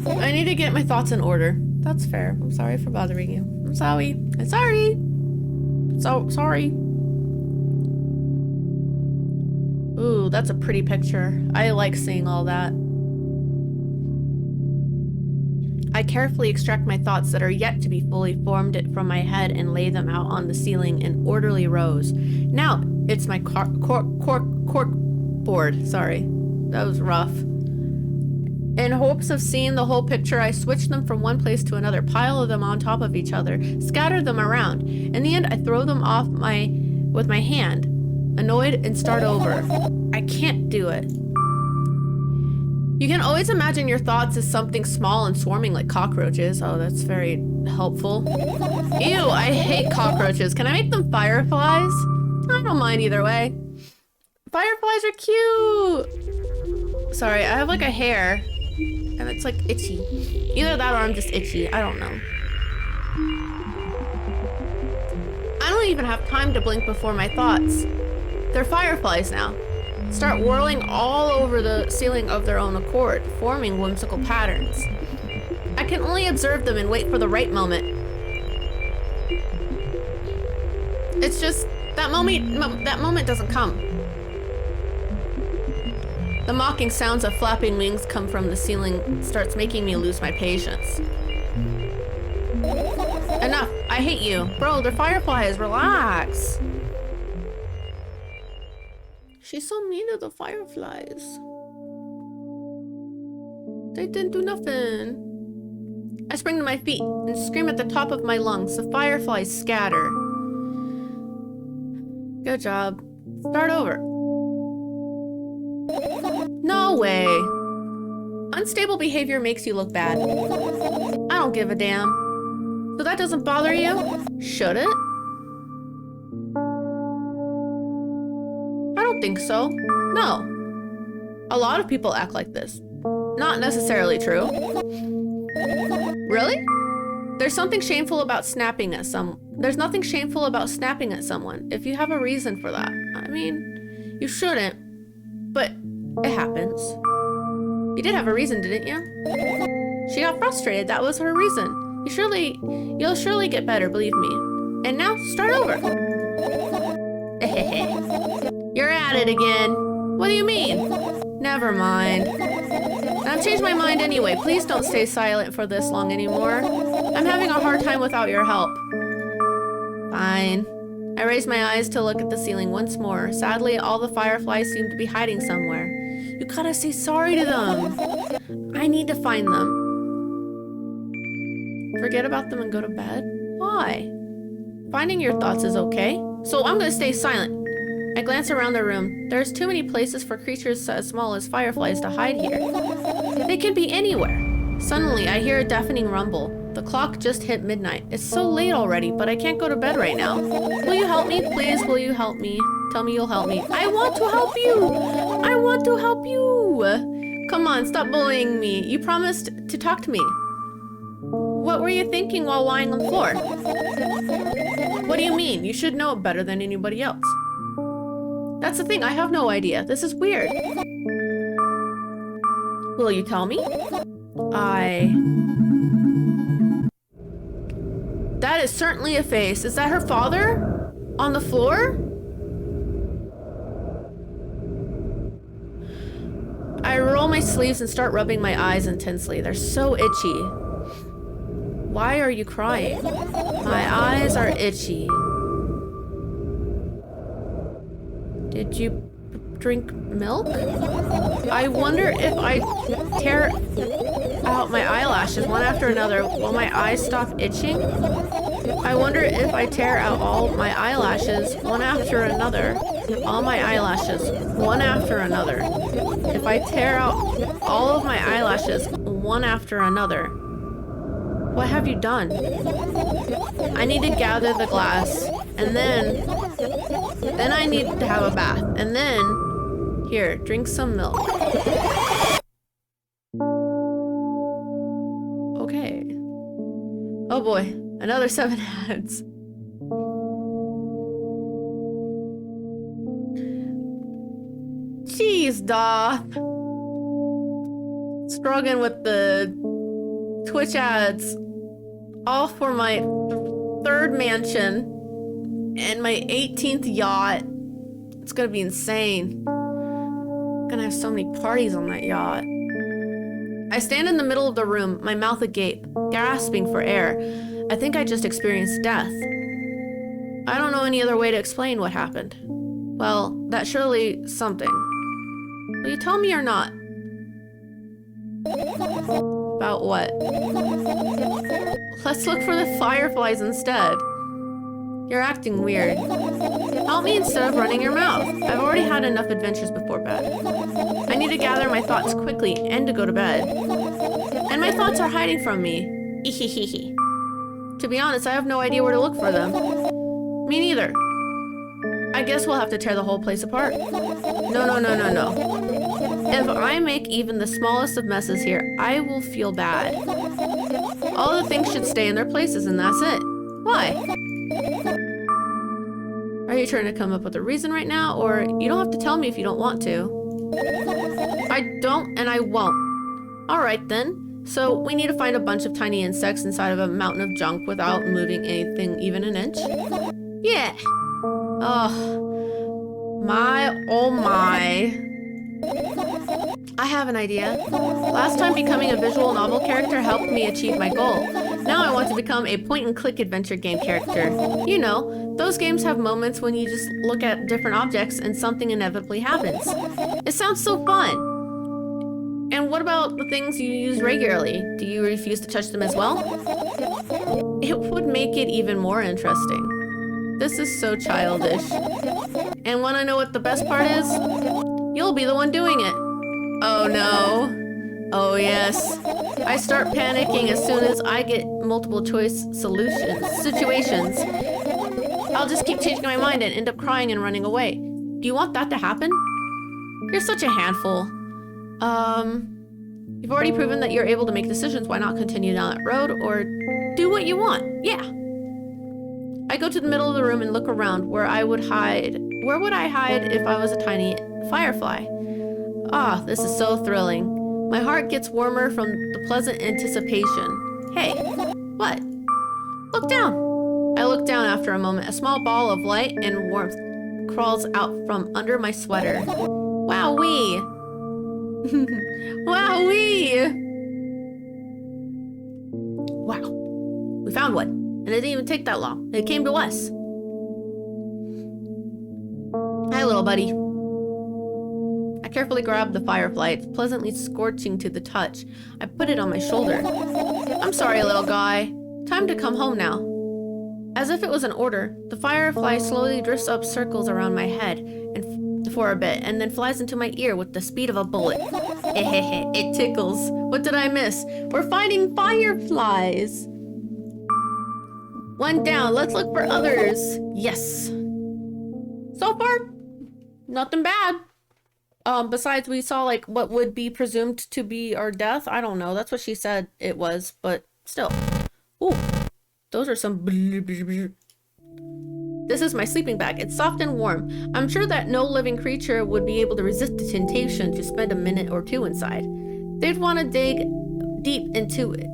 I need to get my thoughts in order. That's fair. I'm sorry for bothering you. I'm sorry. I'm sorry. So sorry. Ooh, that's a pretty picture. I like seeing all that. I carefully extract my thoughts that are yet to be fully formed from my head and lay them out on the ceiling in orderly rows. Now, it's my cork board. Sorry, that was rough. In hopes of seeing the whole picture, I switch them from one place to another, pile them on top of each other, scatter them around. In the end, I throw them off with my hand, annoyed, and start over. I can't do it. You can always imagine your thoughts as something small and swarming like cockroaches. Oh, that's very helpful. Ew, I hate cockroaches. Can I make them fireflies? I don't mind either way. Fireflies are cute. Sorry, I have like a hair and it's like itchy. Either that or I'm just itchy. I don't know. I don't even have time to blink before my thoughts. They're fireflies now. Start whirling all over the ceiling of their own accord, forming whimsical patterns. I can only observe them and wait for the right moment. It's just that moment doesn't come. The mocking sounds of flapping wings come from the ceiling starts making me lose my patience. Enough, I hate you. Bro, they're fireflies, relax. She's so mean to the fireflies. They didn't do nothing. I spring to my feet and scream at the top of my lungs. The fireflies scatter. Good job. Start over. No way. Unstable behavior makes you look bad. I don't give a damn. So that doesn't bother you? Should it? I don't think so. No. A lot of people act like this. Not necessarily true. Really? There's something shameful about snapping at There's nothing shameful about snapping at someone if you have a reason for that. I mean, you shouldn't, but it happens. You did have a reason, didn't you? She got frustrated. That was her reason. You'll surely get better, believe me. And now, start over. You're at it again. What do you mean? Never mind. I've changed my mind anyway. Please don't stay silent for this long anymore. I'm having a hard time without your help. Fine. I raised my eyes to look at the ceiling once more. Sadly, all the fireflies seem to be hiding somewhere. You gotta say sorry to them. I need to find them. Forget about them and go to bed? Why? Finding your thoughts is okay. So I'm gonna stay silent. I glance around the room. There's too many places for creatures as small as fireflies to hide here. They can be anywhere. Suddenly, I hear a deafening rumble. The clock just hit midnight. It's so late already, but I can't go to bed right now. Will you help me? Please, will you help me? Tell me you'll help me. I want to help you! I want to help you! Come on, stop bullying me. You promised to talk to me. What were you thinking while lying on the floor? What do you mean? You should know it better than anybody else. That's the thing, I have no idea. This is weird. Will you tell me? That is certainly a face. Is that her father? On the floor? I roll my sleeves and start rubbing my eyes intensely. They're so itchy. Why are you crying? My eyes are itchy. Did you drink milk? I wonder if I tear out my eyelashes one after another, will my eyes stop itching? I wonder if I tear out all my eyelashes one after another. All my eyelashes, one after another. If I tear out all of my eyelashes one after another. What have you done? I need to gather the glass, and then I need to have a bath, and then, here, drink some milk. Okay. Oh boy, another 7 ads. Jeez, Doth. Struggling with the Twitch ads. All for my 3rd mansion and my 18th yacht. It's gonna be insane. I'm gonna have so many parties on that yacht. I stand in the middle of the room, my mouth agape, gasping for air. I think I just experienced death. I don't know any other way to explain what happened. Well, that's surely something. Will you tell me or not? About what? Let's look for the fireflies instead. You're acting weird. Help me instead of running your mouth. I've already had enough adventures before bed. I need to gather my thoughts quickly and to go to bed. And my thoughts are hiding from me. Ehehehe. To be honest, I have no idea where to look for them. Me neither. I guess we'll have to tear the whole place apart. No. If I make even the smallest of messes here, I will feel bad. All the things should stay in their places and that's it. Why? Are you trying to come up with a reason right now? Or you don't have to tell me if you don't want to. I don't and I won't. Alright then. So we need to find a bunch of tiny insects inside of a mountain of junk without moving anything even an inch. Yeah. Oh my. I have an idea. Last time becoming a visual novel character helped me achieve my goal. Now I want to become a point-and-click adventure game character. You know, those games have moments when you just look at different objects and something inevitably happens. It sounds so fun. And what about the things you use regularly? Do you refuse to touch them as well? It would make it even more interesting. This is so childish. And wanna know what the best part is? You'll be the one doing it. Oh no. Oh yes. I start panicking as soon as I get multiple choice situations. I'll just keep changing my mind and end up crying and running away. Do you want that to happen? You're such a handful. You've already proven that you're able to make decisions. Why not continue down that road or do what you want? Yeah. I go to the middle of the room and look around where I would hide. Where would I hide if I was a tiny firefly? Ah, this is so thrilling. My heart gets warmer from the pleasant anticipation. Hey, what? Look down. I look down after a moment. A small ball of light and warmth crawls out from under my sweater. Wowee. Wowee. Wow. We found one. And it didn't even take that long. It came to us. Hi, little buddy. I carefully grab the firefly. It's pleasantly scorching to the touch. I put it on my shoulder. I'm sorry, little guy. Time to come home now. As if it was an order, the firefly slowly drifts up circles around my head and for a bit, and then flies into my ear with the speed of a bullet. It tickles. What did I miss? We're finding fireflies. One down. Let's look for others. Yes. So far, nothing bad. Besides we saw like what would be presumed to be our death. I don't know. That's what she said it was, but still. Ooh, those are some. This is my sleeping bag. It's soft and warm. I'm sure that no living creature would be able to resist the temptation to spend a minute or two inside. They'd want to dig deep into it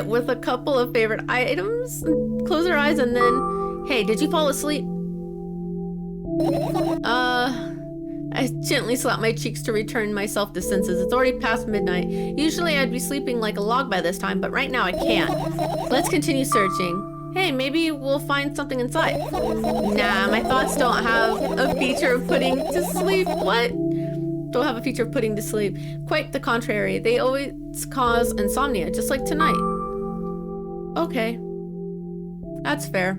with a couple of favorite items, close their eyes, and then, hey, did you fall asleep? I gently slap my cheeks to return myself to senses. It's already past midnight. Usually I'd be sleeping like a log by this time, but right now I can't. Let's continue searching. Hey, maybe we'll find something inside. Nah, my thoughts don't have a feature of putting to sleep. What? Don't have a feature of putting to sleep. Quite the contrary. They always cause insomnia, just like tonight. Okay. That's fair.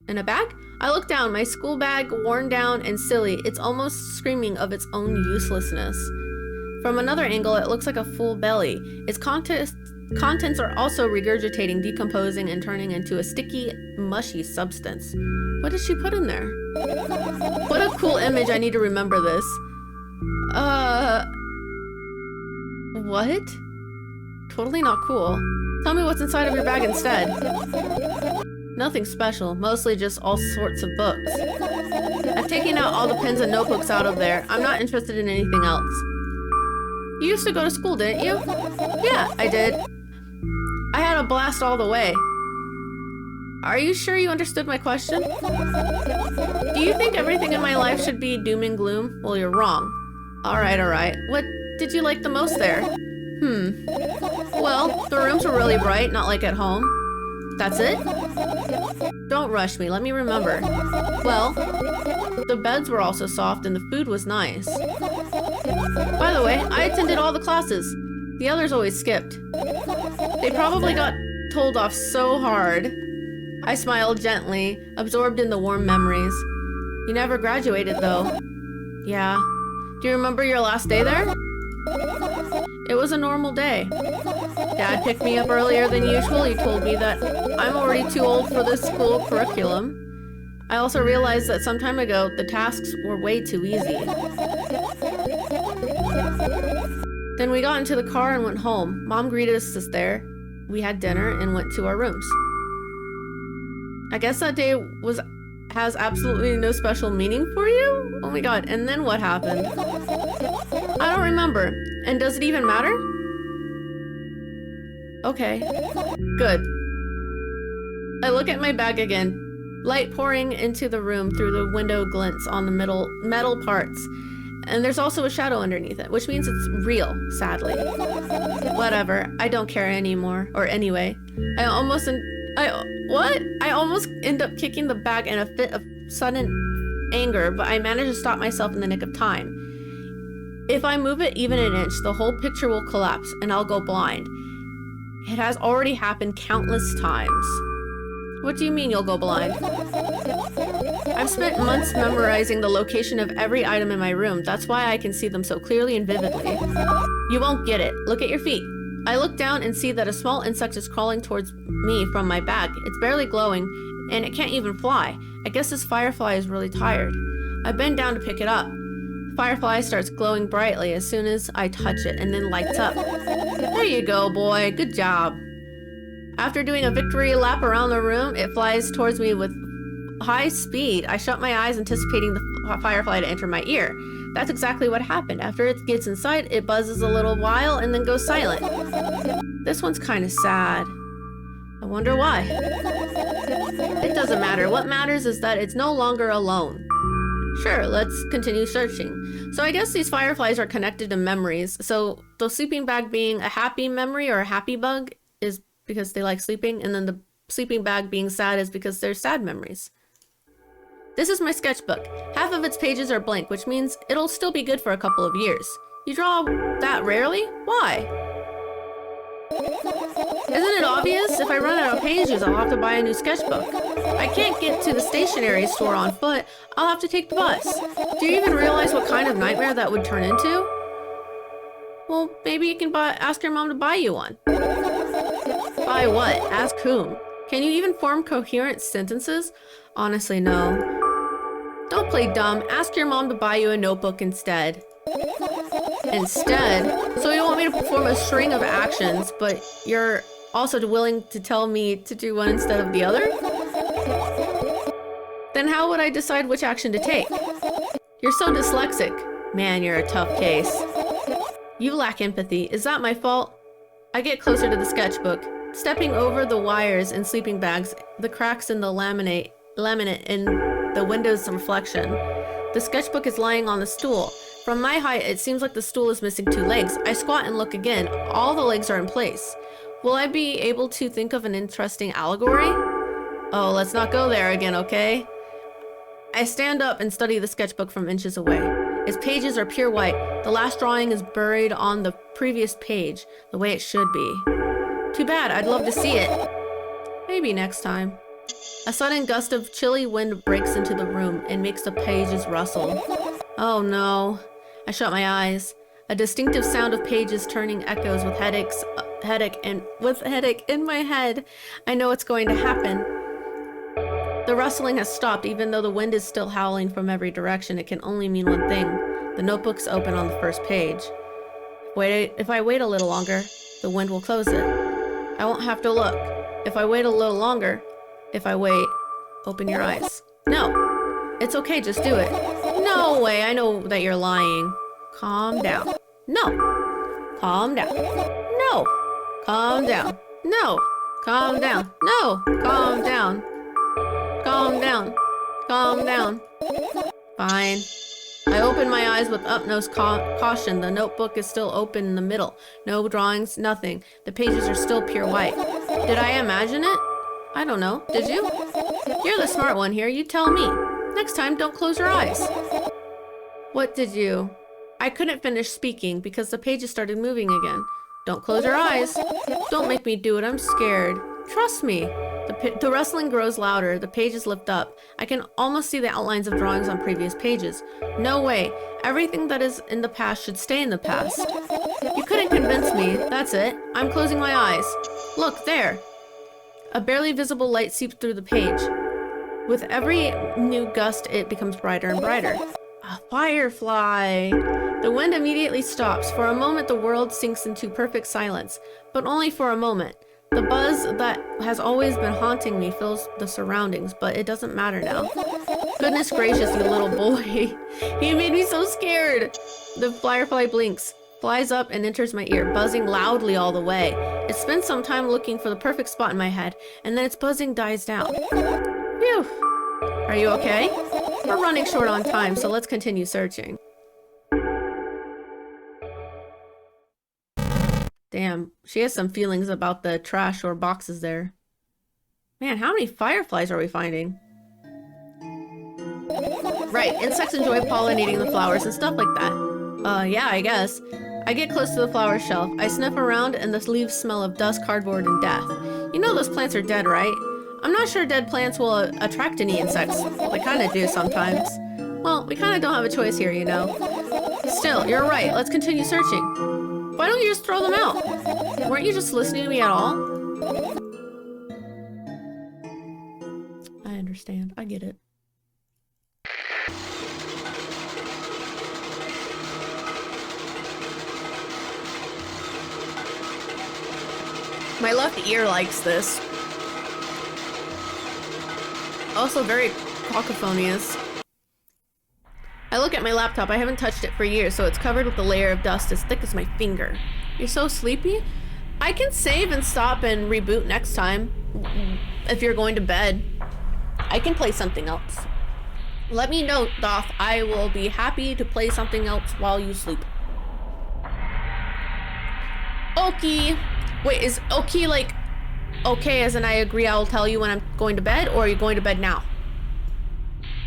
In a bag? I look down, my school bag worn down and silly. It's almost screaming of its own uselessness. From another angle, it looks like a full belly. Its contents are also regurgitating, decomposing, and turning into a sticky, mushy substance. What did she put in there? What a cool image. I need to remember this. What? Totally not cool. Tell me what's inside of your bag instead. Nothing special, mostly just all sorts of books. I've taken out all the pens and notebooks out of there. I'm not interested in anything else. You used to go to school, didn't you? Yeah, I did. I had a blast all the way. Are you sure you understood my question? Do you think everything in my life should be doom and gloom? Well, you're wrong. Alright. What did you like the most there? Well, the rooms were really bright, not like at home. That's it? Don't rush me, let me remember. Well, the beds were also soft and the food was nice. By the way, I attended all the classes. The others always skipped. They probably got told off so hard. I smiled gently, absorbed in the warm memories. You never graduated though. Yeah. Do you remember your last day there? It was a normal day. Dad picked me up earlier than usual. He told me that I'm already too old for this school curriculum. I also realized that some time ago, the tasks were way too easy. Then we got into the car and went home. Mom greeted us there. We had dinner and went to our rooms. I guess that day has absolutely no special meaning for you? Oh my god, and then what happened? I don't remember. And does it even matter? Okay. Good. I look at my bag again. Light pouring into the room through the window glints on the metal parts. And there's also a shadow underneath it, which means it's real, sadly. Whatever. I don't care anymore. Or anyway. I almost end up kicking the bag in a fit of sudden anger, but I managed to stop myself in the nick of time. If I move it even an inch, the whole picture will collapse and I'll go blind. It has already happened countless times. What do you mean you'll go blind? I've spent months memorizing the location of every item in my room. That's why I can see them so clearly and vividly. You won't get it. Look at your feet. I look down and see that a small insect is crawling towards me from my bag. It's barely glowing, and it can't even fly. I guess this firefly is really tired. I bend down to pick it up. The firefly starts glowing brightly as soon as I touch it, and then lights up. There you go, boy. Good job. After doing a victory lap around the room, it flies towards me with high speed. I shut my eyes, anticipating the firefly to enter my ear. That's exactly what happened. After it gets inside, it buzzes a little while and then goes silent. This one's kind of sad. I wonder why. It doesn't matter. What matters is that it's no longer alone. Sure, let's continue searching. So I guess these fireflies are connected to memories. So the sleeping bag being a happy memory or a happy bug is because they like sleeping, and then the sleeping bag being sad is because they're sad memories. This is my sketchbook. Half of its pages are blank, which means it'll still be good for a couple of years. You draw that rarely? Why? Isn't it obvious? If I run out of pages, I'll have to buy a new sketchbook. I can't get to the stationery store on foot. I'll have to take the bus. Do you even realize what kind of nightmare that would turn into? Well, maybe you can ask your mom to buy you one. Buy what? Ask whom? Can you even form coherent sentences? Honestly, no. Don't play dumb. Ask your mom to buy you a notebook instead. Instead? So you want me to perform a string of actions, but you're also willing to tell me to do one instead of the other? Then how would I decide which action to take? You're so dyslexic. Man, you're a tough case. You lack empathy. Is that my fault? I get closer to the sketchbook, stepping over the wires and sleeping bags, the cracks in the laminate in the window's reflection. The sketchbook is lying on the stool. From my height, it seems like the stool is missing 2 legs. I squat and look again. All the legs are in place. Will I be able to think of an interesting allegory? Oh, let's not go there again, okay? I stand up and study the sketchbook from inches away. Its pages are pure white. The last drawing is buried on the previous page, the way it should be. Too bad, I'd love to see it. Maybe next time. A sudden gust of chilly wind breaks into the room and makes the pages rustle. Oh no. I shut my eyes. A distinctive sound of pages turning echoes with headache in my head. I know it's going to happen. The rustling has stopped, even though the wind is still howling from every direction. It can only mean one thing. The notebook's open on the first page. If I wait a little longer, the wind will close it. I won't have to look. If I wait a little longer, open your eyes. No. It's okay, just do it. No way, I know that you're lying. Calm down. No. Calm down. No. Calm down. No. Calm down. No. Calm down. Calm down. Calm down. Fine. I open my eyes with utmost caution. The notebook is still open in the middle. No drawings, nothing. The pages are still pure white. Did I imagine it? I don't know. Did you? You're the smart one here. You tell me. Next time, don't close your eyes. What did you? I couldn't finish speaking because the pages started moving again. Don't close your eyes. Don't make me do it. I'm scared. Trust me. The rustling grows louder. The pages lift up. I can almost see the outlines of drawings on previous pages. No way. Everything that is in the past should stay in the past. You couldn't convince me. That's it. I'm closing my eyes. Look, there. A barely visible light seeps through the page. With every new gust, it becomes brighter and brighter. A firefly! The wind immediately stops. For a moment, the world sinks into perfect silence. But only for a moment. The buzz that has always been haunting me fills the surroundings, but it doesn't matter now. Goodness gracious, you little boy. You made me so scared. The firefly blinks, flies up, and enters my ear, buzzing loudly all the way. It spends some time looking for the perfect spot in my head, and then its buzzing dies down. Phew. Are you okay? We're running short on time, so let's continue searching. Damn, she has some feelings about the trash or boxes there. Man, how many fireflies are we finding? Right, insects enjoy pollinating the flowers and stuff like that. Yeah, I guess. I get close to the flower shelf. I sniff around and the leaves smell of dust, cardboard, and death. You know those plants are dead, right? I'm not sure dead plants will attract any insects. They kind of do sometimes. Well, we kind of don't have a choice here, you know. Still, you're right. Let's continue searching. Why don't you just throw them out? Weren't you just listening to me at all? I understand. I get it. My left ear likes this. Also very cacophonious. I look at my laptop. I haven't touched it for years, so it's covered with a layer of dust as thick as my finger. You're so sleepy? I can save and stop and reboot next time. If you're going to bed, I can play something else. Let me know, Doth. I will be happy to play something else while you sleep. Okay. Wait, is okay like okay as in I agree I'll tell you when I'm going to bed, or are you going to bed now?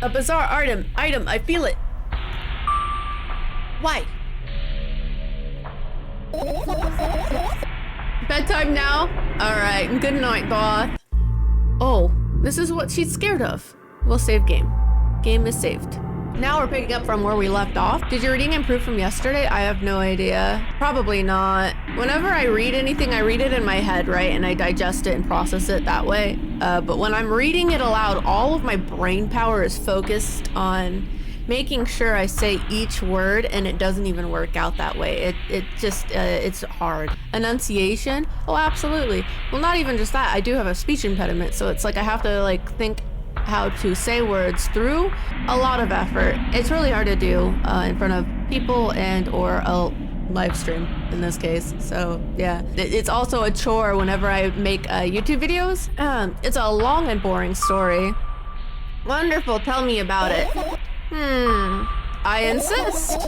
A bizarre item, I feel it. Why? Bedtime now? Alright, good night, Doth. Oh, this is what she's scared of. We'll save game. Game is saved. Now we're picking up from where we left off. Did your reading improve from yesterday? I have no idea. Probably not. Whenever I read anything, I read it in my head, right? And I digest it and process it that way. But when I'm reading it aloud, all of my brain power is focused on making sure I say each word, and it doesn't even work out that way. It's hard. Enunciation? Oh, absolutely. Well, not even just that. I do have a speech impediment, so it's like I have to like think how to say words through a lot of effort. It's really hard to do in front of people and or a live stream in this case. So yeah, it's also a chore whenever I make YouTube videos. It's a long and boring story. Wonderful, tell me about it. I insist.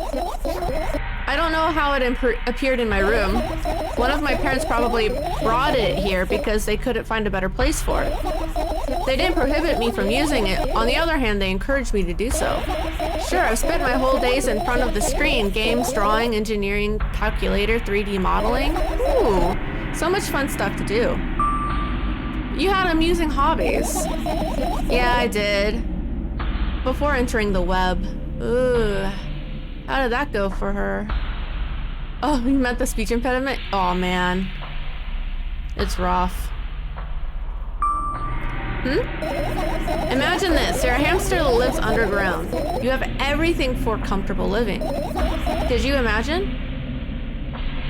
I don't know how it appeared in my room. One of my parents probably brought it here because they couldn't find a better place for it. They didn't prohibit me from using it. On the other hand, they encouraged me to do so. Sure, I've spent my whole days in front of the screen. Games, drawing, engineering, calculator, 3D modeling. Ooh, so much fun stuff to do. You had amusing hobbies. Yeah, I did. Before entering the web. Ooh. How did that go for her? Oh, you meant the speech impediment? Oh man. It's rough. Imagine this. You're a hamster that lives underground. You have everything for comfortable living. Did you imagine?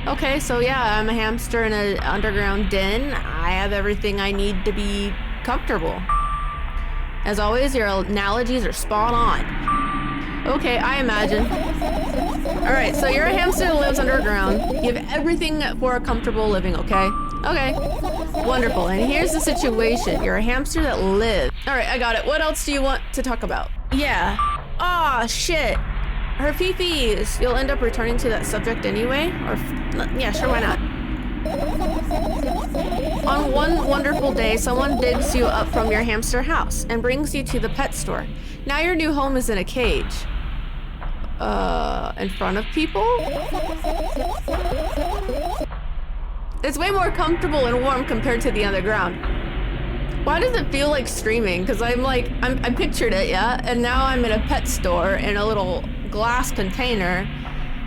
Okay, so yeah, I'm a hamster in an underground den. I have everything I need to be comfortable. As always, your analogies are spot on. Okay, I imagine. Alright, so you're a hamster that lives underground. You have everything for a comfortable living, okay? Okay. Wonderful. And here's the situation. You're a hamster that lives. Alright, I got it. What else do you want to talk about? Yeah. Aw, shit. Her fifis. You'll end up returning to that subject anyway? Or, yeah, sure, why not? On one wonderful day, someone digs you up from your hamster house and brings you to the pet store. Now your new home is in a cage. In front of people? It's way more comfortable and warm compared to the underground. Why does it feel like streaming? Because I pictured it, yeah? And now I'm in a pet store in a little glass container.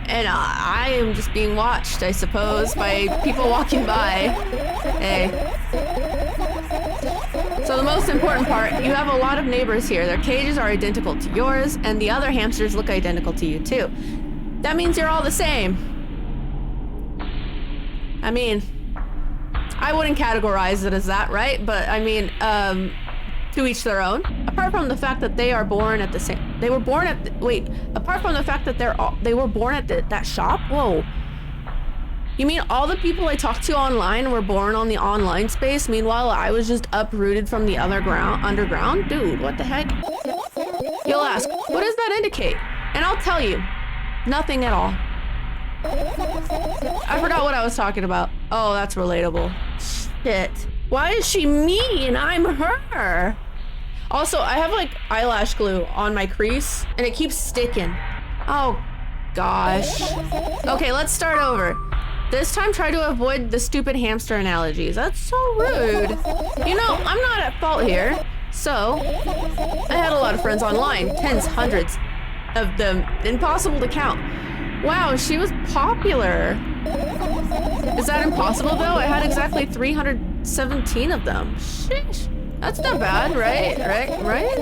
And I am just being watched, I suppose, by people walking by. Hey. So the most important part, you have a lot of neighbors here. Their cages are identical to yours, and the other hamsters look identical to you too. That means you're all the same. I mean, I wouldn't categorize it as that, right? But I mean, to each their own. Apart from the fact that they are born at the same, they were born at, apart from the fact that they were born at that shop? Whoa. You mean all the people I talked to online were born on the online space? Meanwhile, I was just uprooted from the underground? Dude, what the heck? You'll ask, what does that indicate? And I'll tell you, nothing at all. I forgot what I was talking about. Oh, that's relatable. Shit. Why is she me and I'm her? Also, I have like eyelash glue on my crease and it keeps sticking. Oh, gosh. Okay, let's start over. This time try to avoid the stupid hamster analogies. That's so rude. You know, I'm not at fault here. So, I had a lot of friends online. Tens, hundreds of them. Impossible to count. Wow, she was popular. Is that impossible though? I had exactly 317 of them. Sheesh. That's not bad, right? Right?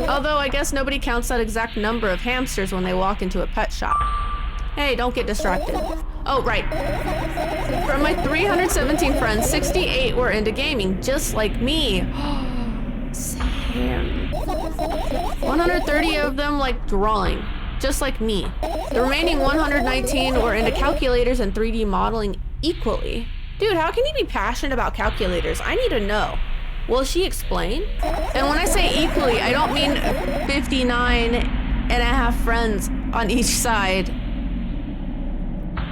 Although I guess nobody counts that exact number of hamsters when they walk into a pet shop. Hey, don't get distracted. Oh, right. From my 317 friends, 68 were into gaming, just like me. Same. 130 of them like drawing, just like me. The remaining 119 were into calculators and 3D modeling equally. Dude, how can you be passionate about calculators? I need to know. Will she explain? And when I say equally, I don't mean 59 and a half friends on each side.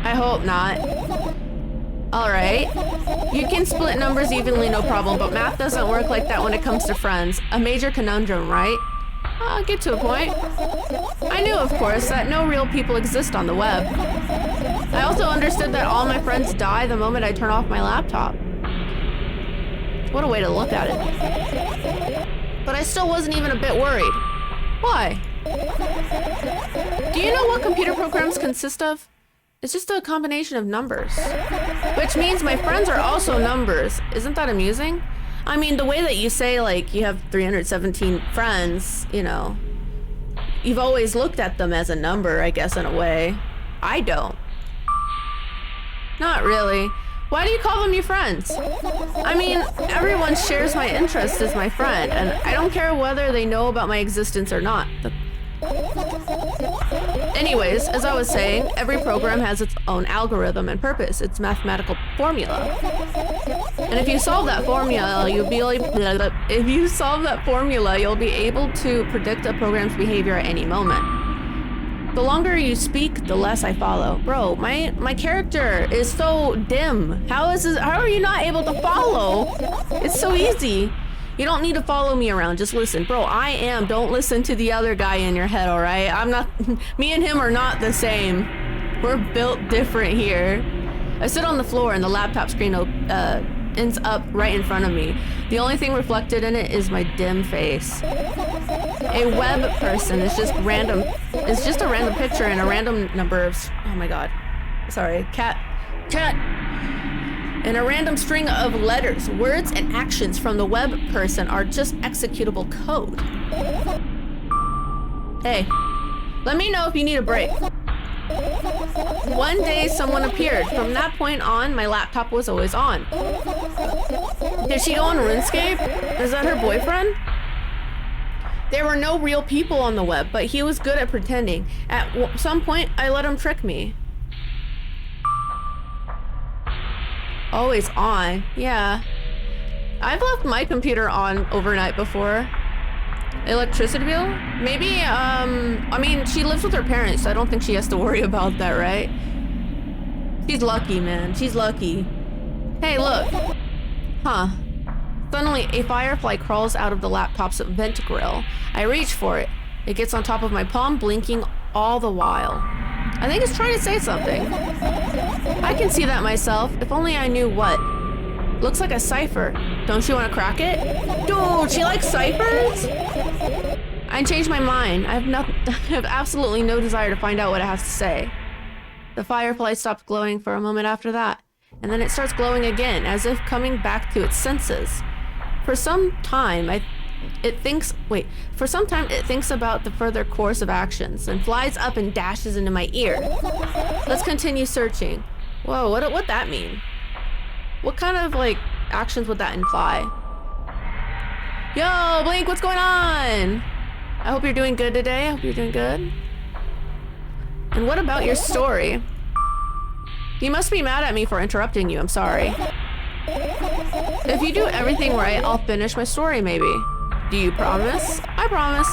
I hope not. All right. You can split numbers evenly, no problem, but math doesn't work like that when it comes to friends. A major conundrum, right? I'll get to a point. I knew, of course, that no real people exist on the web. I also understood that all my friends die the moment I turn off my laptop. What a way to look at it. But I still wasn't even a bit worried. Why? Do you know what computer programs consist of? It's just a combination of numbers. Which means my friends are also numbers. Isn't that amusing? I mean, the way that you say, like, you have 317 friends, you know, you've always looked at them as a number, I guess, in a way. I don't. Not really. Why do you call them your friends? I mean, everyone shares my interest as my friend, and I don't care whether they know about my existence or not. Anyways, as I was saying, every program has its own algorithm and purpose, its mathematical formula. And if you solve that formula, you'll be able to predict a program's behavior at any moment. The longer you speak, the less I follow. Bro, my character is so dim. How are you not able to follow? It's so easy. You don't need to follow me around, just listen. Bro, don't listen to the other guy in your head, all right? Me and him are not the same. We're built different here. I sit on the floor and the laptop screen ends up right in front of me. The only thing reflected in it is my dim face. A web person is just a random picture and a random number of, oh my god. Sorry, cat. And a random string of letters, words, and actions from the web person are just executable code. Hey, let me know if you need a break. One day someone appeared. From that point on, my laptop was always on. Did she go on RuneScape? Is that her boyfriend? There were no real people on the web, but he was good at pretending. At some point, I let him trick me. Always on, yeah. I've left my computer on overnight before. Electricity bill? Maybe, I mean, she lives with her parents, so I don't think she has to worry about that, right? She's lucky, man. She's lucky. Hey, look. Huh. Suddenly, a firefly crawls out of the laptop's vent grill. I reach for it. It gets on top of my palm, blinking all the while. I think it's trying to say something. I can see that myself, if only I knew what. Looks like a cipher. Don't you want to crack it? Dude, she likes ciphers? I changed my mind. I have absolutely no desire to find out what it has to say. The firefly stopped glowing for a moment after that, and then it starts glowing again, as if coming back to its senses. For some time, it thinks about the further course of actions, and flies up and dashes into my ear. Let's continue searching. Whoa, what'd that mean? What kind of, like, actions would that imply? Yo, Blink, what's going on? I hope you're doing good today. I hope you're doing good. And what about your story? You must be mad at me for interrupting you. I'm sorry. If you do everything right, I'll finish my story, maybe. Do you promise? I promise.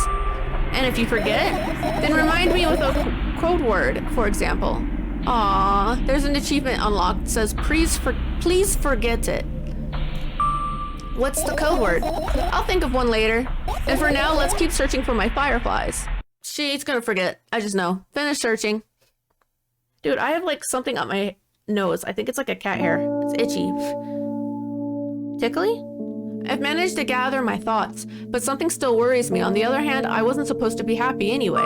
And if you forget, then remind me with a code word, for example. Aww, there's an achievement unlocked that says, please forget it. What's the code word? I'll think of one later. And for now, let's keep searching for my fireflies. She's gonna forget. I just know. Finish searching. Dude, I have like something on my nose. I think it's like a cat hair. It's itchy. Tickly? I've managed to gather my thoughts, but something still worries me. On the other hand, I wasn't supposed to be happy anyway.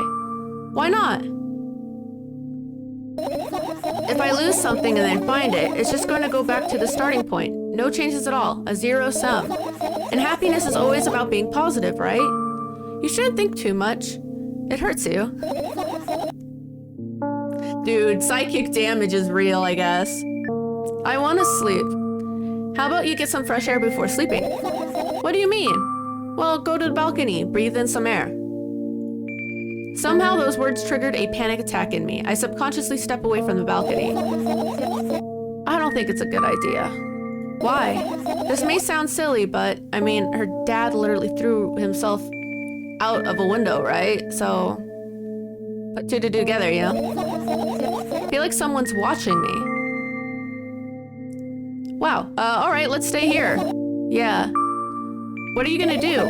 Why not? If I lose something and then find it, it's just going to go back to the starting point. No changes at all. A zero sum. And happiness is always about being positive, right? You shouldn't think too much. It hurts you. Dude, psychic damage is real, I guess. I want to sleep. How about you get some fresh air before sleeping? What do you mean? Well, go to the balcony, breathe in some air. Somehow those words triggered a panic attack in me. I subconsciously step away from the balcony. I don't think it's a good idea. Why? This may sound silly, but I mean, her dad literally threw himself out of a window, right? So, put two to two together, you know? I feel like someone's watching me. Wow, all right, let's stay here. Yeah. What are you gonna do?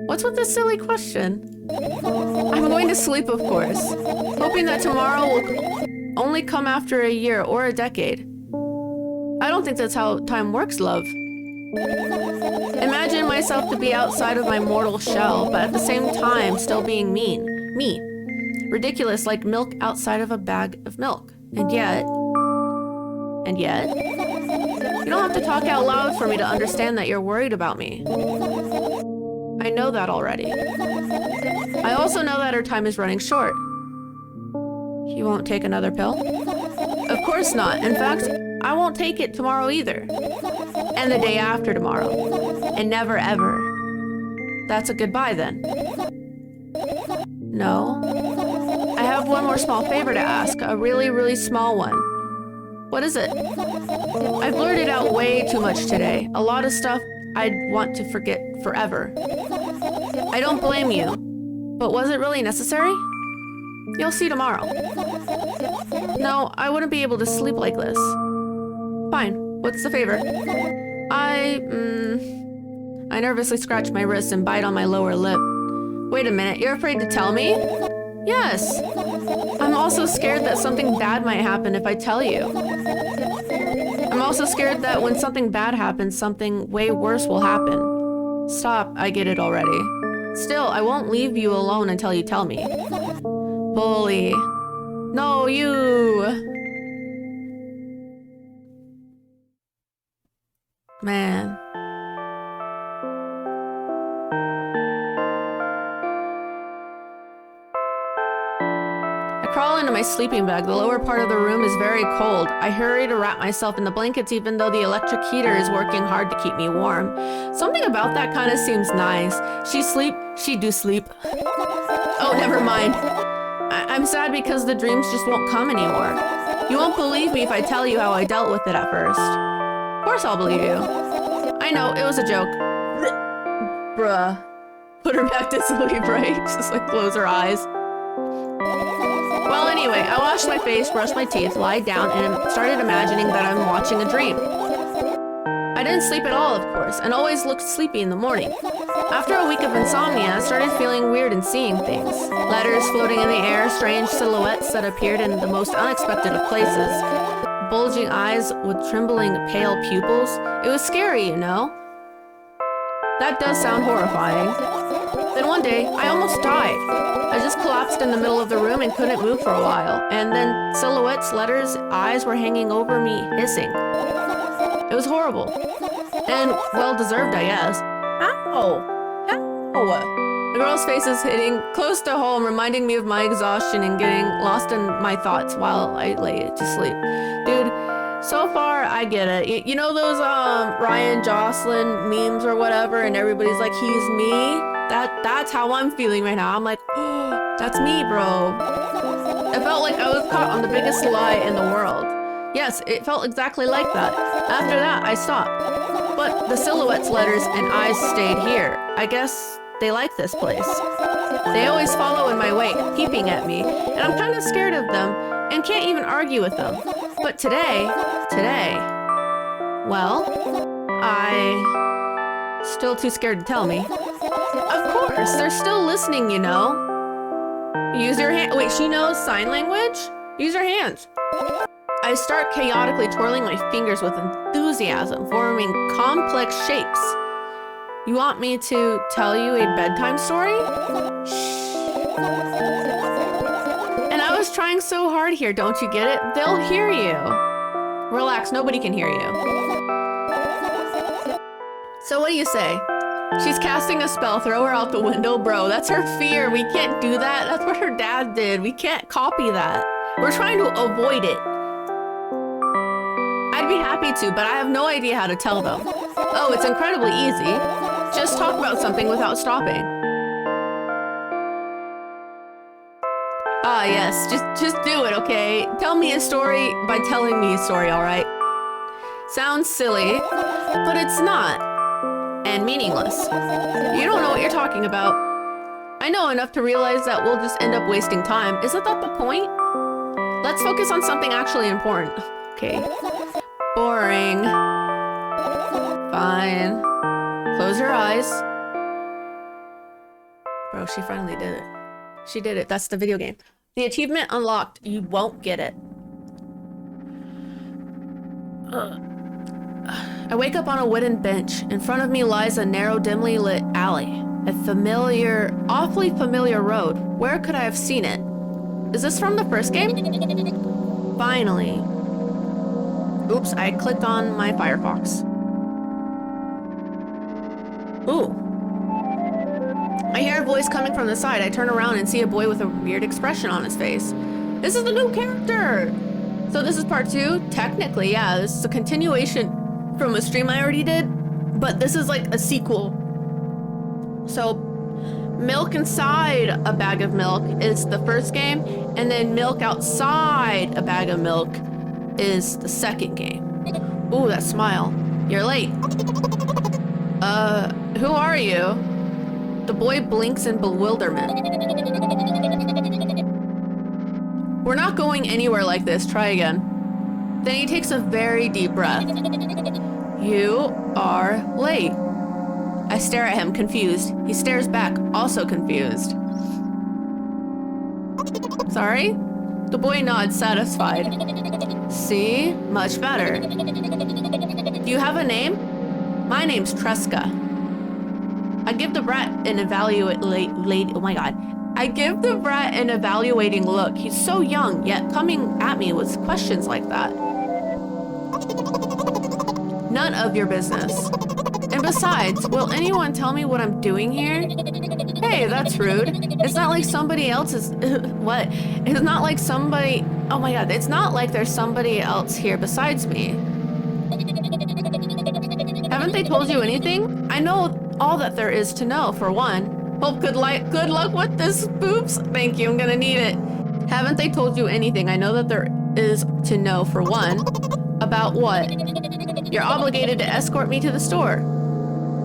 What's with this silly question? I'm going to sleep, of course, hoping that tomorrow will only come after a year or a decade. I don't think that's how time works, love. Imagine myself to be outside of my mortal shell, but at the same time still being me. Ridiculous, like milk outside of a bag of milk. And yet, you don't have to talk out loud for me to understand that you're worried about me. I know that already. I also know that her time is running short. You won't take another pill? Of course not. In fact, I won't take it tomorrow either. And the day after tomorrow. And never ever. That's a goodbye then. No. I have one more small favor to ask. A really, really small one. What is it? I've blurted out way too much today. A lot of stuff I'd want to forget forever. I don't blame you. But was it really necessary? You'll see tomorrow. No, I wouldn't be able to sleep like this. Fine. What's the favor? I nervously scratch my wrist and bite on my lower lip. Wait a minute, you're afraid to tell me? Yes. I'm also scared that something bad might happen if I tell you. I'm also scared that when something bad happens, something way worse will happen. Stop, I get it already. Still, I won't leave you alone until you tell me. Bully. No, you. Man. I crawl into my sleeping bag. The lower part of the room is very cold. I hurry to wrap myself in the blankets even though the electric heater is working hard to keep me warm. Something about that kind of seems nice. She do sleep. Oh, never mind. I'm sad because the dreams just won't come anymore. You won't believe me if I tell you how I dealt with it at first. Of course I'll believe you. I know, it was a joke. Bruh. Put her back to sleep, right? Just like close her eyes. Well, anyway, I washed my face, brushed my teeth, lied down, and started imagining that I'm watching a dream. I didn't sleep at all, of course, and always looked sleepy in the morning. After a week of insomnia, I started feeling weird and seeing things. Letters floating in the air, strange silhouettes that appeared in the most unexpected of places. Bulging eyes with trembling, pale pupils. It was scary, you know? That does sound horrifying. Then one day, I almost died. I just collapsed in the middle of the room and couldn't move for a while. And then silhouettes, letters, eyes were hanging over me, hissing. It was horrible. And well-deserved, I guess. Ow! Ow! The girl's face is hitting close to home, reminding me of my exhaustion and getting lost in my thoughts while I lay to sleep. Dude, so far, I get it. You know those Ryan Jocelyn memes or whatever, and everybody's like, he's me? That's how I'm feeling right now. I'm like, oh, that's me, bro. I felt like I was caught on the biggest lie in the world. Yes, it felt exactly like that. After that, I stopped. But the silhouettes, letters, and eyes stayed here. I guess they like this place. They always follow in my wake, peeping at me, and I'm kind of scared of them and can't even argue with them. But today, well, still too scared to tell me. Of course, they're still listening, you know. Use your hand. Wait, she knows sign language? Use your hands. I start chaotically twirling my fingers with enthusiasm, forming complex shapes. You want me to tell you a bedtime story? And I was trying so hard here, don't you get it? They'll hear you. Relax, nobody can hear you. So what do you say? She's casting a spell, throw her out the window. Bro, that's her fear. We can't do that. That's what her dad did. We can't copy that. We're trying to avoid it. I'd be happy to, but I have no idea how to tell them. Oh, it's incredibly easy. Just talk about something without stopping. Ah, yes, just do it, okay? Tell me a story by telling me a story, all right? Sounds silly, but it's not. And meaningless. You don't know what you're talking about. I know enough to realize that we'll just end up wasting time. Isn't that the point? Let's focus on something actually important. Okay. Boring. Fine. Close your eyes. Bro, she finally did it. She did it. That's the video game. The achievement unlocked. You won't get it. I wake up on a wooden bench. In front of me lies a narrow, dimly lit alley. A familiar, awfully familiar road. Where could I have seen it? Is this from the first game? Finally. Oops, I clicked on my Firefox. Ooh. I hear a voice coming from the side. I turn around and see a boy with a weird expression on his face. This is the new character! So this is part 2? Technically, yeah. This is a continuation from a stream I already did, but this is like a sequel. So milk inside a bag of milk is the first game, and then milk outside a bag of milk is the second game. Ooh, that smile. You're late. Who are you? The boy blinks in bewilderment. We're not going anywhere like this. Try again. Then he takes a very deep breath. You are late. I stare at him, confused. He stares back, also confused. Sorry? The boy nods, satisfied. See? Much better. Do you have a name? My name's Tresca. I give the brat an oh my god. I give the brat an evaluating look. He's so young, yet coming at me with questions like that. None of your business. And besides, will anyone tell me what I'm doing here? Hey, that's rude. It's not like somebody else is... What? It's not like somebody... Oh my god, it's not like there's somebody else here besides me. Haven't they told you anything? I know all that there is to know, for one. Well, good luck with this, boobs. Thank you, I'm gonna need it. Haven't they told you anything? I know that there is to know, for one. About what? You're obligated to escort me to the store.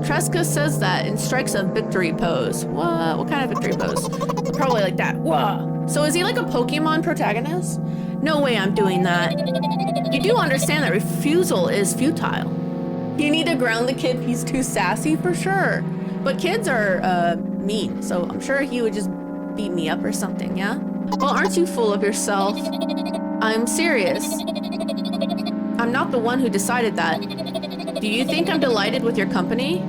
Tresca says that and strikes a victory pose. What kind of victory pose? Probably like that. Whoa. So is he like a Pokemon protagonist? No way I'm doing that. You do understand that refusal is futile. You need to ground the kid. He's too sassy for sure. But kids are mean, so I'm sure he would just beat me up or something, yeah? Well, aren't you full of yourself? I'm serious. I'm not the one who decided that. Do you think I'm delighted with your company?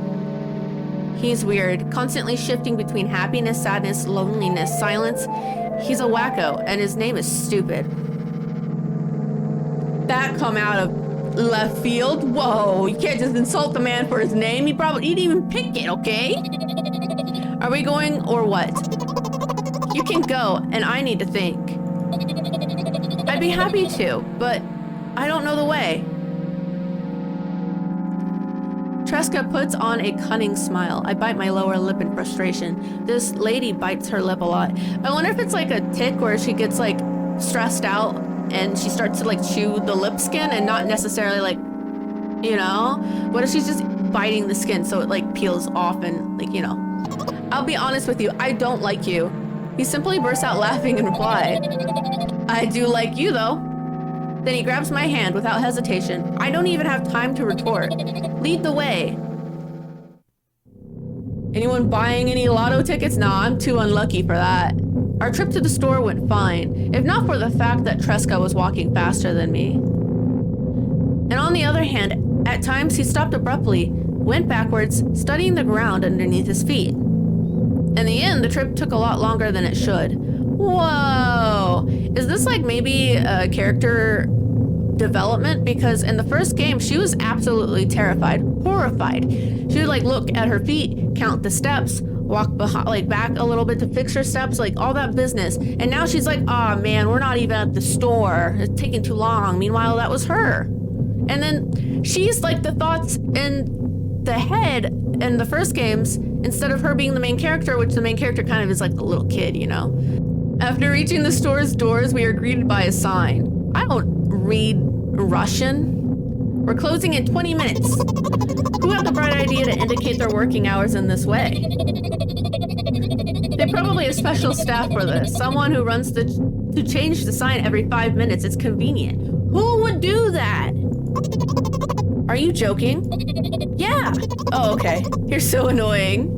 He's weird, constantly shifting between happiness, sadness, loneliness, silence. He's a wacko, and his name is stupid. That come out of left field? Whoa, you can't just insult the man for his name. He didn't even pick it, okay? Are we going or what? You can go, and I need to think. I'd be happy to, but I don't know the way. Tresca puts on a cunning smile. I bite my lower lip in frustration. This lady bites her lip a lot. I wonder if it's like a tick where she gets like stressed out and she starts to like chew the lip skin and not necessarily like, you know? What if she's just biting the skin so it like peels off and like, you know? I'll be honest with you, I don't like you. He simply bursts out laughing in reply. I do like you though. Then he grabs my hand without hesitation. I don't even have time to retort. Lead the way. Anyone buying any lotto tickets? Nah, I'm too unlucky for that. Our trip to the store went fine, if not for the fact that Tresca was walking faster than me. And on the other hand, at times he stopped abruptly, went backwards, studying the ground underneath his feet. In the end, the trip took a lot longer than it should. Whoa! Is this like maybe a character development? Because in the first game, she was absolutely terrified, horrified. She would like look at her feet, count the steps, walk behind, like back a little bit to fix her steps, like all that business. And now she's like, oh man, we're not even at the store. It's taking too long. Meanwhile, that was her. And then she's like the thoughts in the head in the first games, instead of her being the main character, which the main character kind of is like the little kid, you know? After reaching the store's doors, we are greeted by a sign. I don't read Russian. We're closing in 20 minutes. Who had the bright idea to indicate their working hours in this way? They probably have special staff for this. Someone who runs to change the sign every 5 minutes. It's convenient. Who would do that? Are you joking? Yeah. Oh, okay. You're so annoying.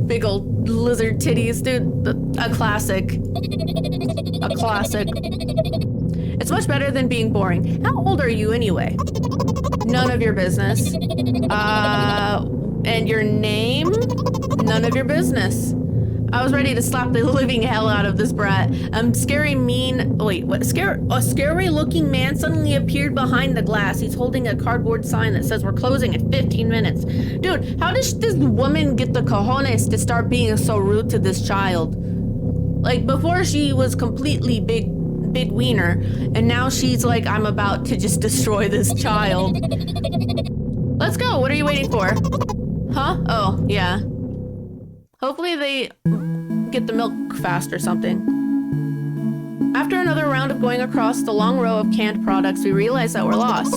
Big old lizard titties, dude. A classic. A classic. It's much better than being boring. How old are you anyway? None of your business. And your name? None of your business. I was ready to slap the living hell out of this brat. A scary looking man suddenly appeared behind the glass. He's holding a cardboard sign that says we're closing in 15 minutes. Dude, how does this woman get the cojones to start being so rude to this child? Like, before she was completely big wiener, and now she's like, I'm about to just destroy this child. Let's go. What are you waiting for? Huh? Oh, yeah. Hopefully they get the milk fast or something. After another round of going across the long row of canned products, we realize that we're lost.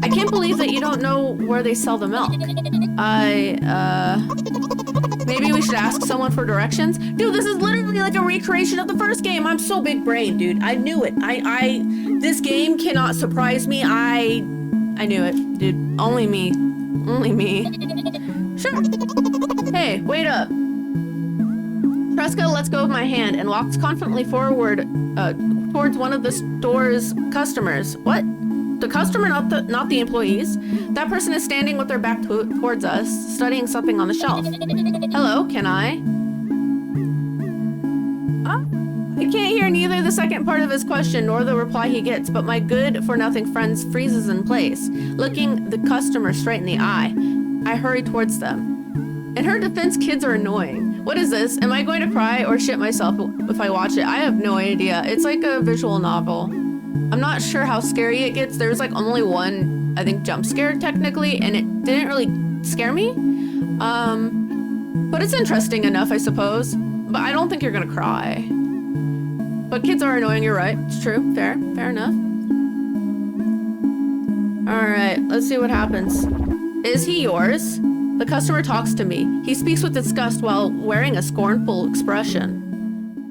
I can't believe that you don't know where they sell the milk. Maybe we should ask someone for directions? Dude, this is literally like a recreation of the first game. I'm so big brain, dude. I knew it. This game cannot surprise me. I knew it, dude. Only me. Only me. Sure. Hey, wait up. Tresca lets go of my hand and walks confidently forward towards one of the store's customers. What? The customer, not the employees. That person is standing with their back towards us, studying something on the shelf. Hello, can I? I can't hear neither the second part of his question nor the reply he gets, but my good-for-nothing friend freezes in place, looking the customer straight in the eye. I hurry towards them. In her defense, kids are annoying. What is this? Am I going to cry or shit myself if I watch it? I have no idea. It's like a visual novel. I'm not sure how scary it gets. There's like only one, I think, jump scare technically, and it didn't really scare me. But it's interesting enough, I suppose. But I don't think you're gonna cry. But kids are annoying, you're right. It's true. Fair enough. Alright, let's see what happens. Is he yours? The customer talks to me. He speaks with disgust while wearing a scornful expression.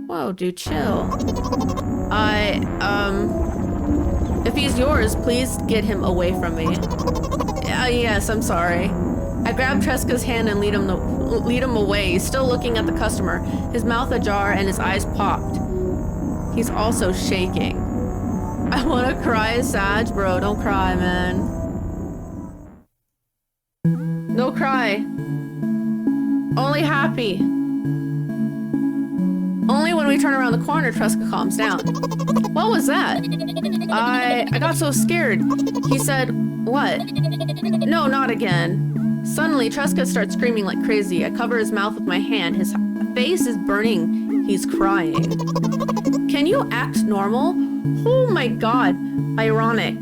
Whoa, dude, chill. If he's yours, please get him away from me. Yes, I'm sorry. I grab Tresca's hand and lead him away. He's still looking at the customer, his mouth ajar and his eyes popped. He's also shaking. I want to cry, Sag, bro. Don't cry, man. No cry. Only happy. Only when we turn around the corner, Tresca calms down. What was that? I got so scared. He said, what? No, not again. Suddenly, Tresca starts screaming like crazy. I cover his mouth with my hand. His face is burning. He's crying. Can you act normal? Oh my god. Ironic.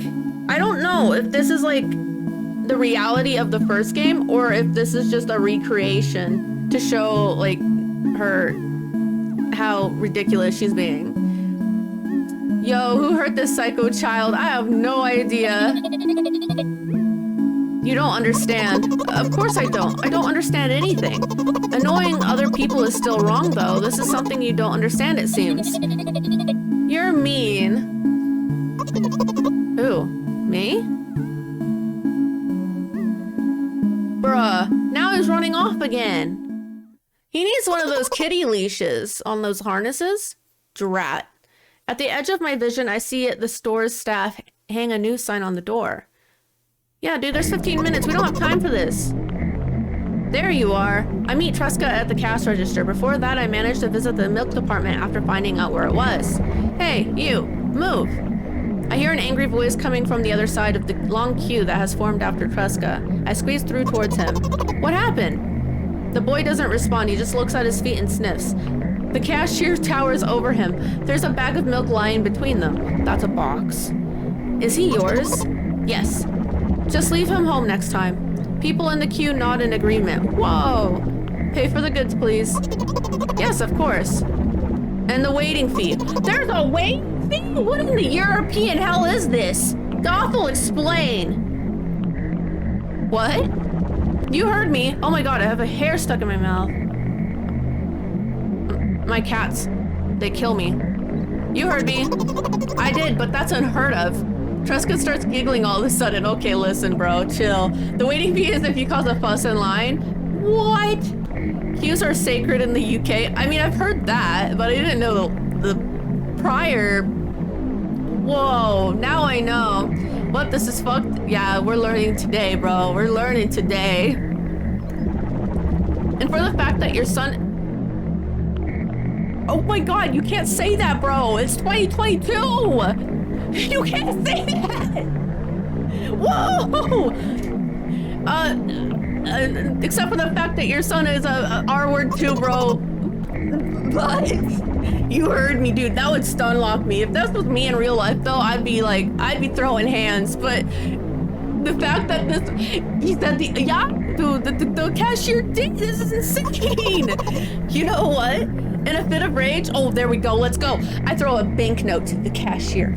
I don't know if this is like the reality of the first game or if this is just a recreation to show like her how ridiculous she's being. Yo, who hurt this psycho child? I have no idea. You don't understand. Of course I don't. I don't understand anything. Annoying other people is still wrong though. This is something you don't understand, it seems. You're mean. Who? Me? Bruh, now he's running off again. He needs one of those kitty leashes on those harnesses. Drat. At the edge of my vision, I see the store's staff hang a new sign on the door. Yeah, dude, there's 15 minutes. We don't have time for this. There you are. I meet Tresca at the cash register. Before that, I managed to visit the milk department after finding out where it was. Hey, you, move. I hear an angry voice coming from the other side of the long queue that has formed after Tresca. I squeeze through towards him. What happened? The boy doesn't respond. He just looks at his feet and sniffs. The cashier towers over him. There's a bag of milk lying between them. That's a box. Is he yours? Yes. Just leave him home next time. People in the queue nod in agreement. Whoa! Pay for the goods, please. Yes, of course. And the waiting fee. There's a waiting fee? What in the European hell is this? Goth will explain. What? You heard me. Oh my god, I have a hair stuck in my mouth. My cats. They kill me. You heard me. I did, but that's unheard of. Tresca starts giggling all of a sudden. Okay, listen, bro, chill. The waiting fee is if you cause a fuss in line. What? Queues are sacred in the UK. I mean, I've heard that, but I didn't know the prior. Whoa, now I know. What, this is fucked? Yeah, we're learning today, bro. We're learning today. And for the fact that your son... Oh my god, you can't say that, bro. It's 2022. You can't say that! Whoa! Except for the fact that your son is a R-word too, bro. But you heard me, dude. That would stun lock me. If that was me in real life, though, I'd be throwing hands. But the fact that he said the cashier did this is insane. You know what? In a fit of rage, oh, there we go. Let's go. I throw a banknote to the cashier.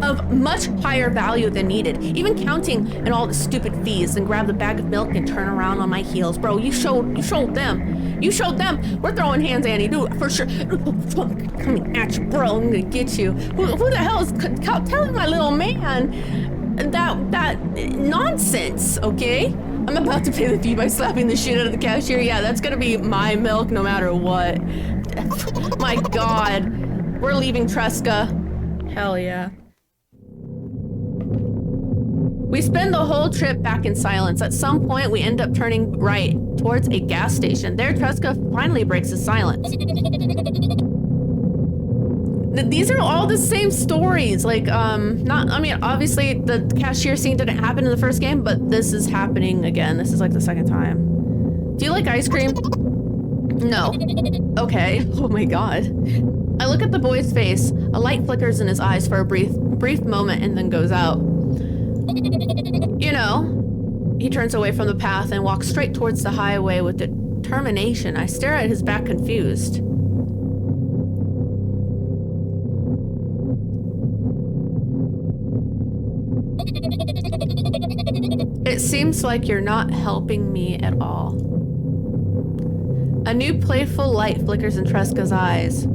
Of much higher value than needed, even counting and all the stupid fees, and grab the bag of milk and turn around on my heels. Bro, you showed them. You showed them. We're throwing hands, Annie, dude, for sure. Coming at you, bro. I'm gonna get you. Who the hell is telling my little man that nonsense? Okay, I'm about to pay the fee by slapping the shit out of the cashier. Yeah, that's gonna be my milk no matter what. My god, we're leaving Tresca. Hell yeah. We spend the whole trip back in silence. At some point, we end up turning right towards a gas station. There, Tresca finally breaks his silence. These are all the same stories. Like, I mean, obviously the cashier scene didn't happen in the first game, but this is happening again. This is like the second time. Do you like ice cream? No. Okay. Oh my god. I look at the boy's face. A light flickers in his eyes for a brief moment and then goes out. You know, he turns away from the path and walks straight towards the highway with determination. I stare at his back confused. It seems like you're not helping me at all. A new playful light flickers in Tresca's eyes.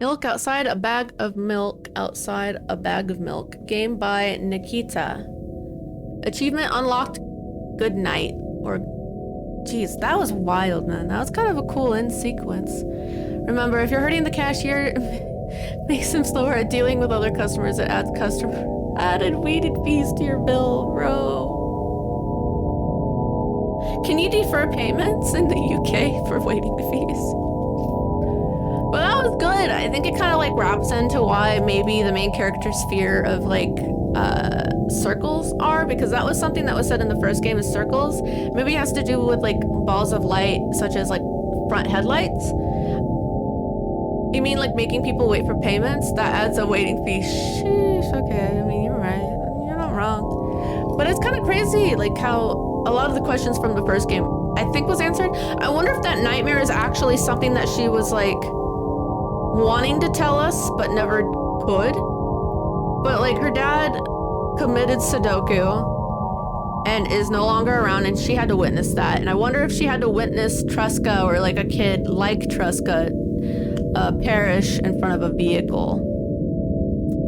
Milk outside a bag of milk outside a bag of milk. Game by Nikita. Achievement unlocked. Good night. Or, geez, that was wild, man. That was kind of a cool end sequence. Remember, if you're hurting the cashier, makes him slower at dealing with other customers. It adds added weighted fees to your bill, bro. Can you defer payments in the UK for waiting fees? But that was good. I think it kind of like wraps into why maybe the main character's fear of like circles are, because that was something that was said in the first game is circles. Maybe it has to do with like balls of light, such as like front headlights. You mean like making people wait for payments? That adds a waiting fee. Sheesh, okay. I mean, you're right. You're not wrong. But it's kind of crazy like how a lot of the questions from the first game I think was answered. I wonder if that nightmare is actually something that she was like wanting to tell us but never could. But like her dad committed Sudoku and is no longer around, and she had to witness that. And I wonder if she had to witness Tresca or like a kid like Tresca perish in front of a vehicle.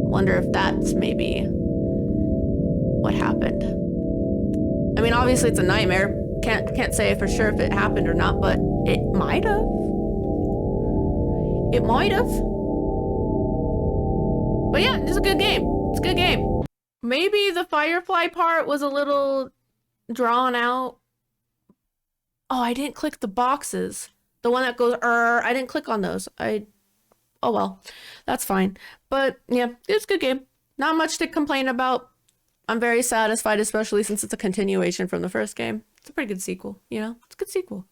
Wonder if that's maybe what happened. I mean, obviously it's a nightmare. Can't say for sure if it happened or not, but it might have. It might have. But yeah, it's a good game. It's a good game. Maybe the Firefly part was a little drawn out. Oh, I didn't click the boxes. The one that goes, I didn't click on those. Oh well, that's fine. But yeah, it's a good game. Not much to complain about. I'm very satisfied, especially since it's a continuation from the first game. It's a pretty good sequel, you know? It's a good sequel.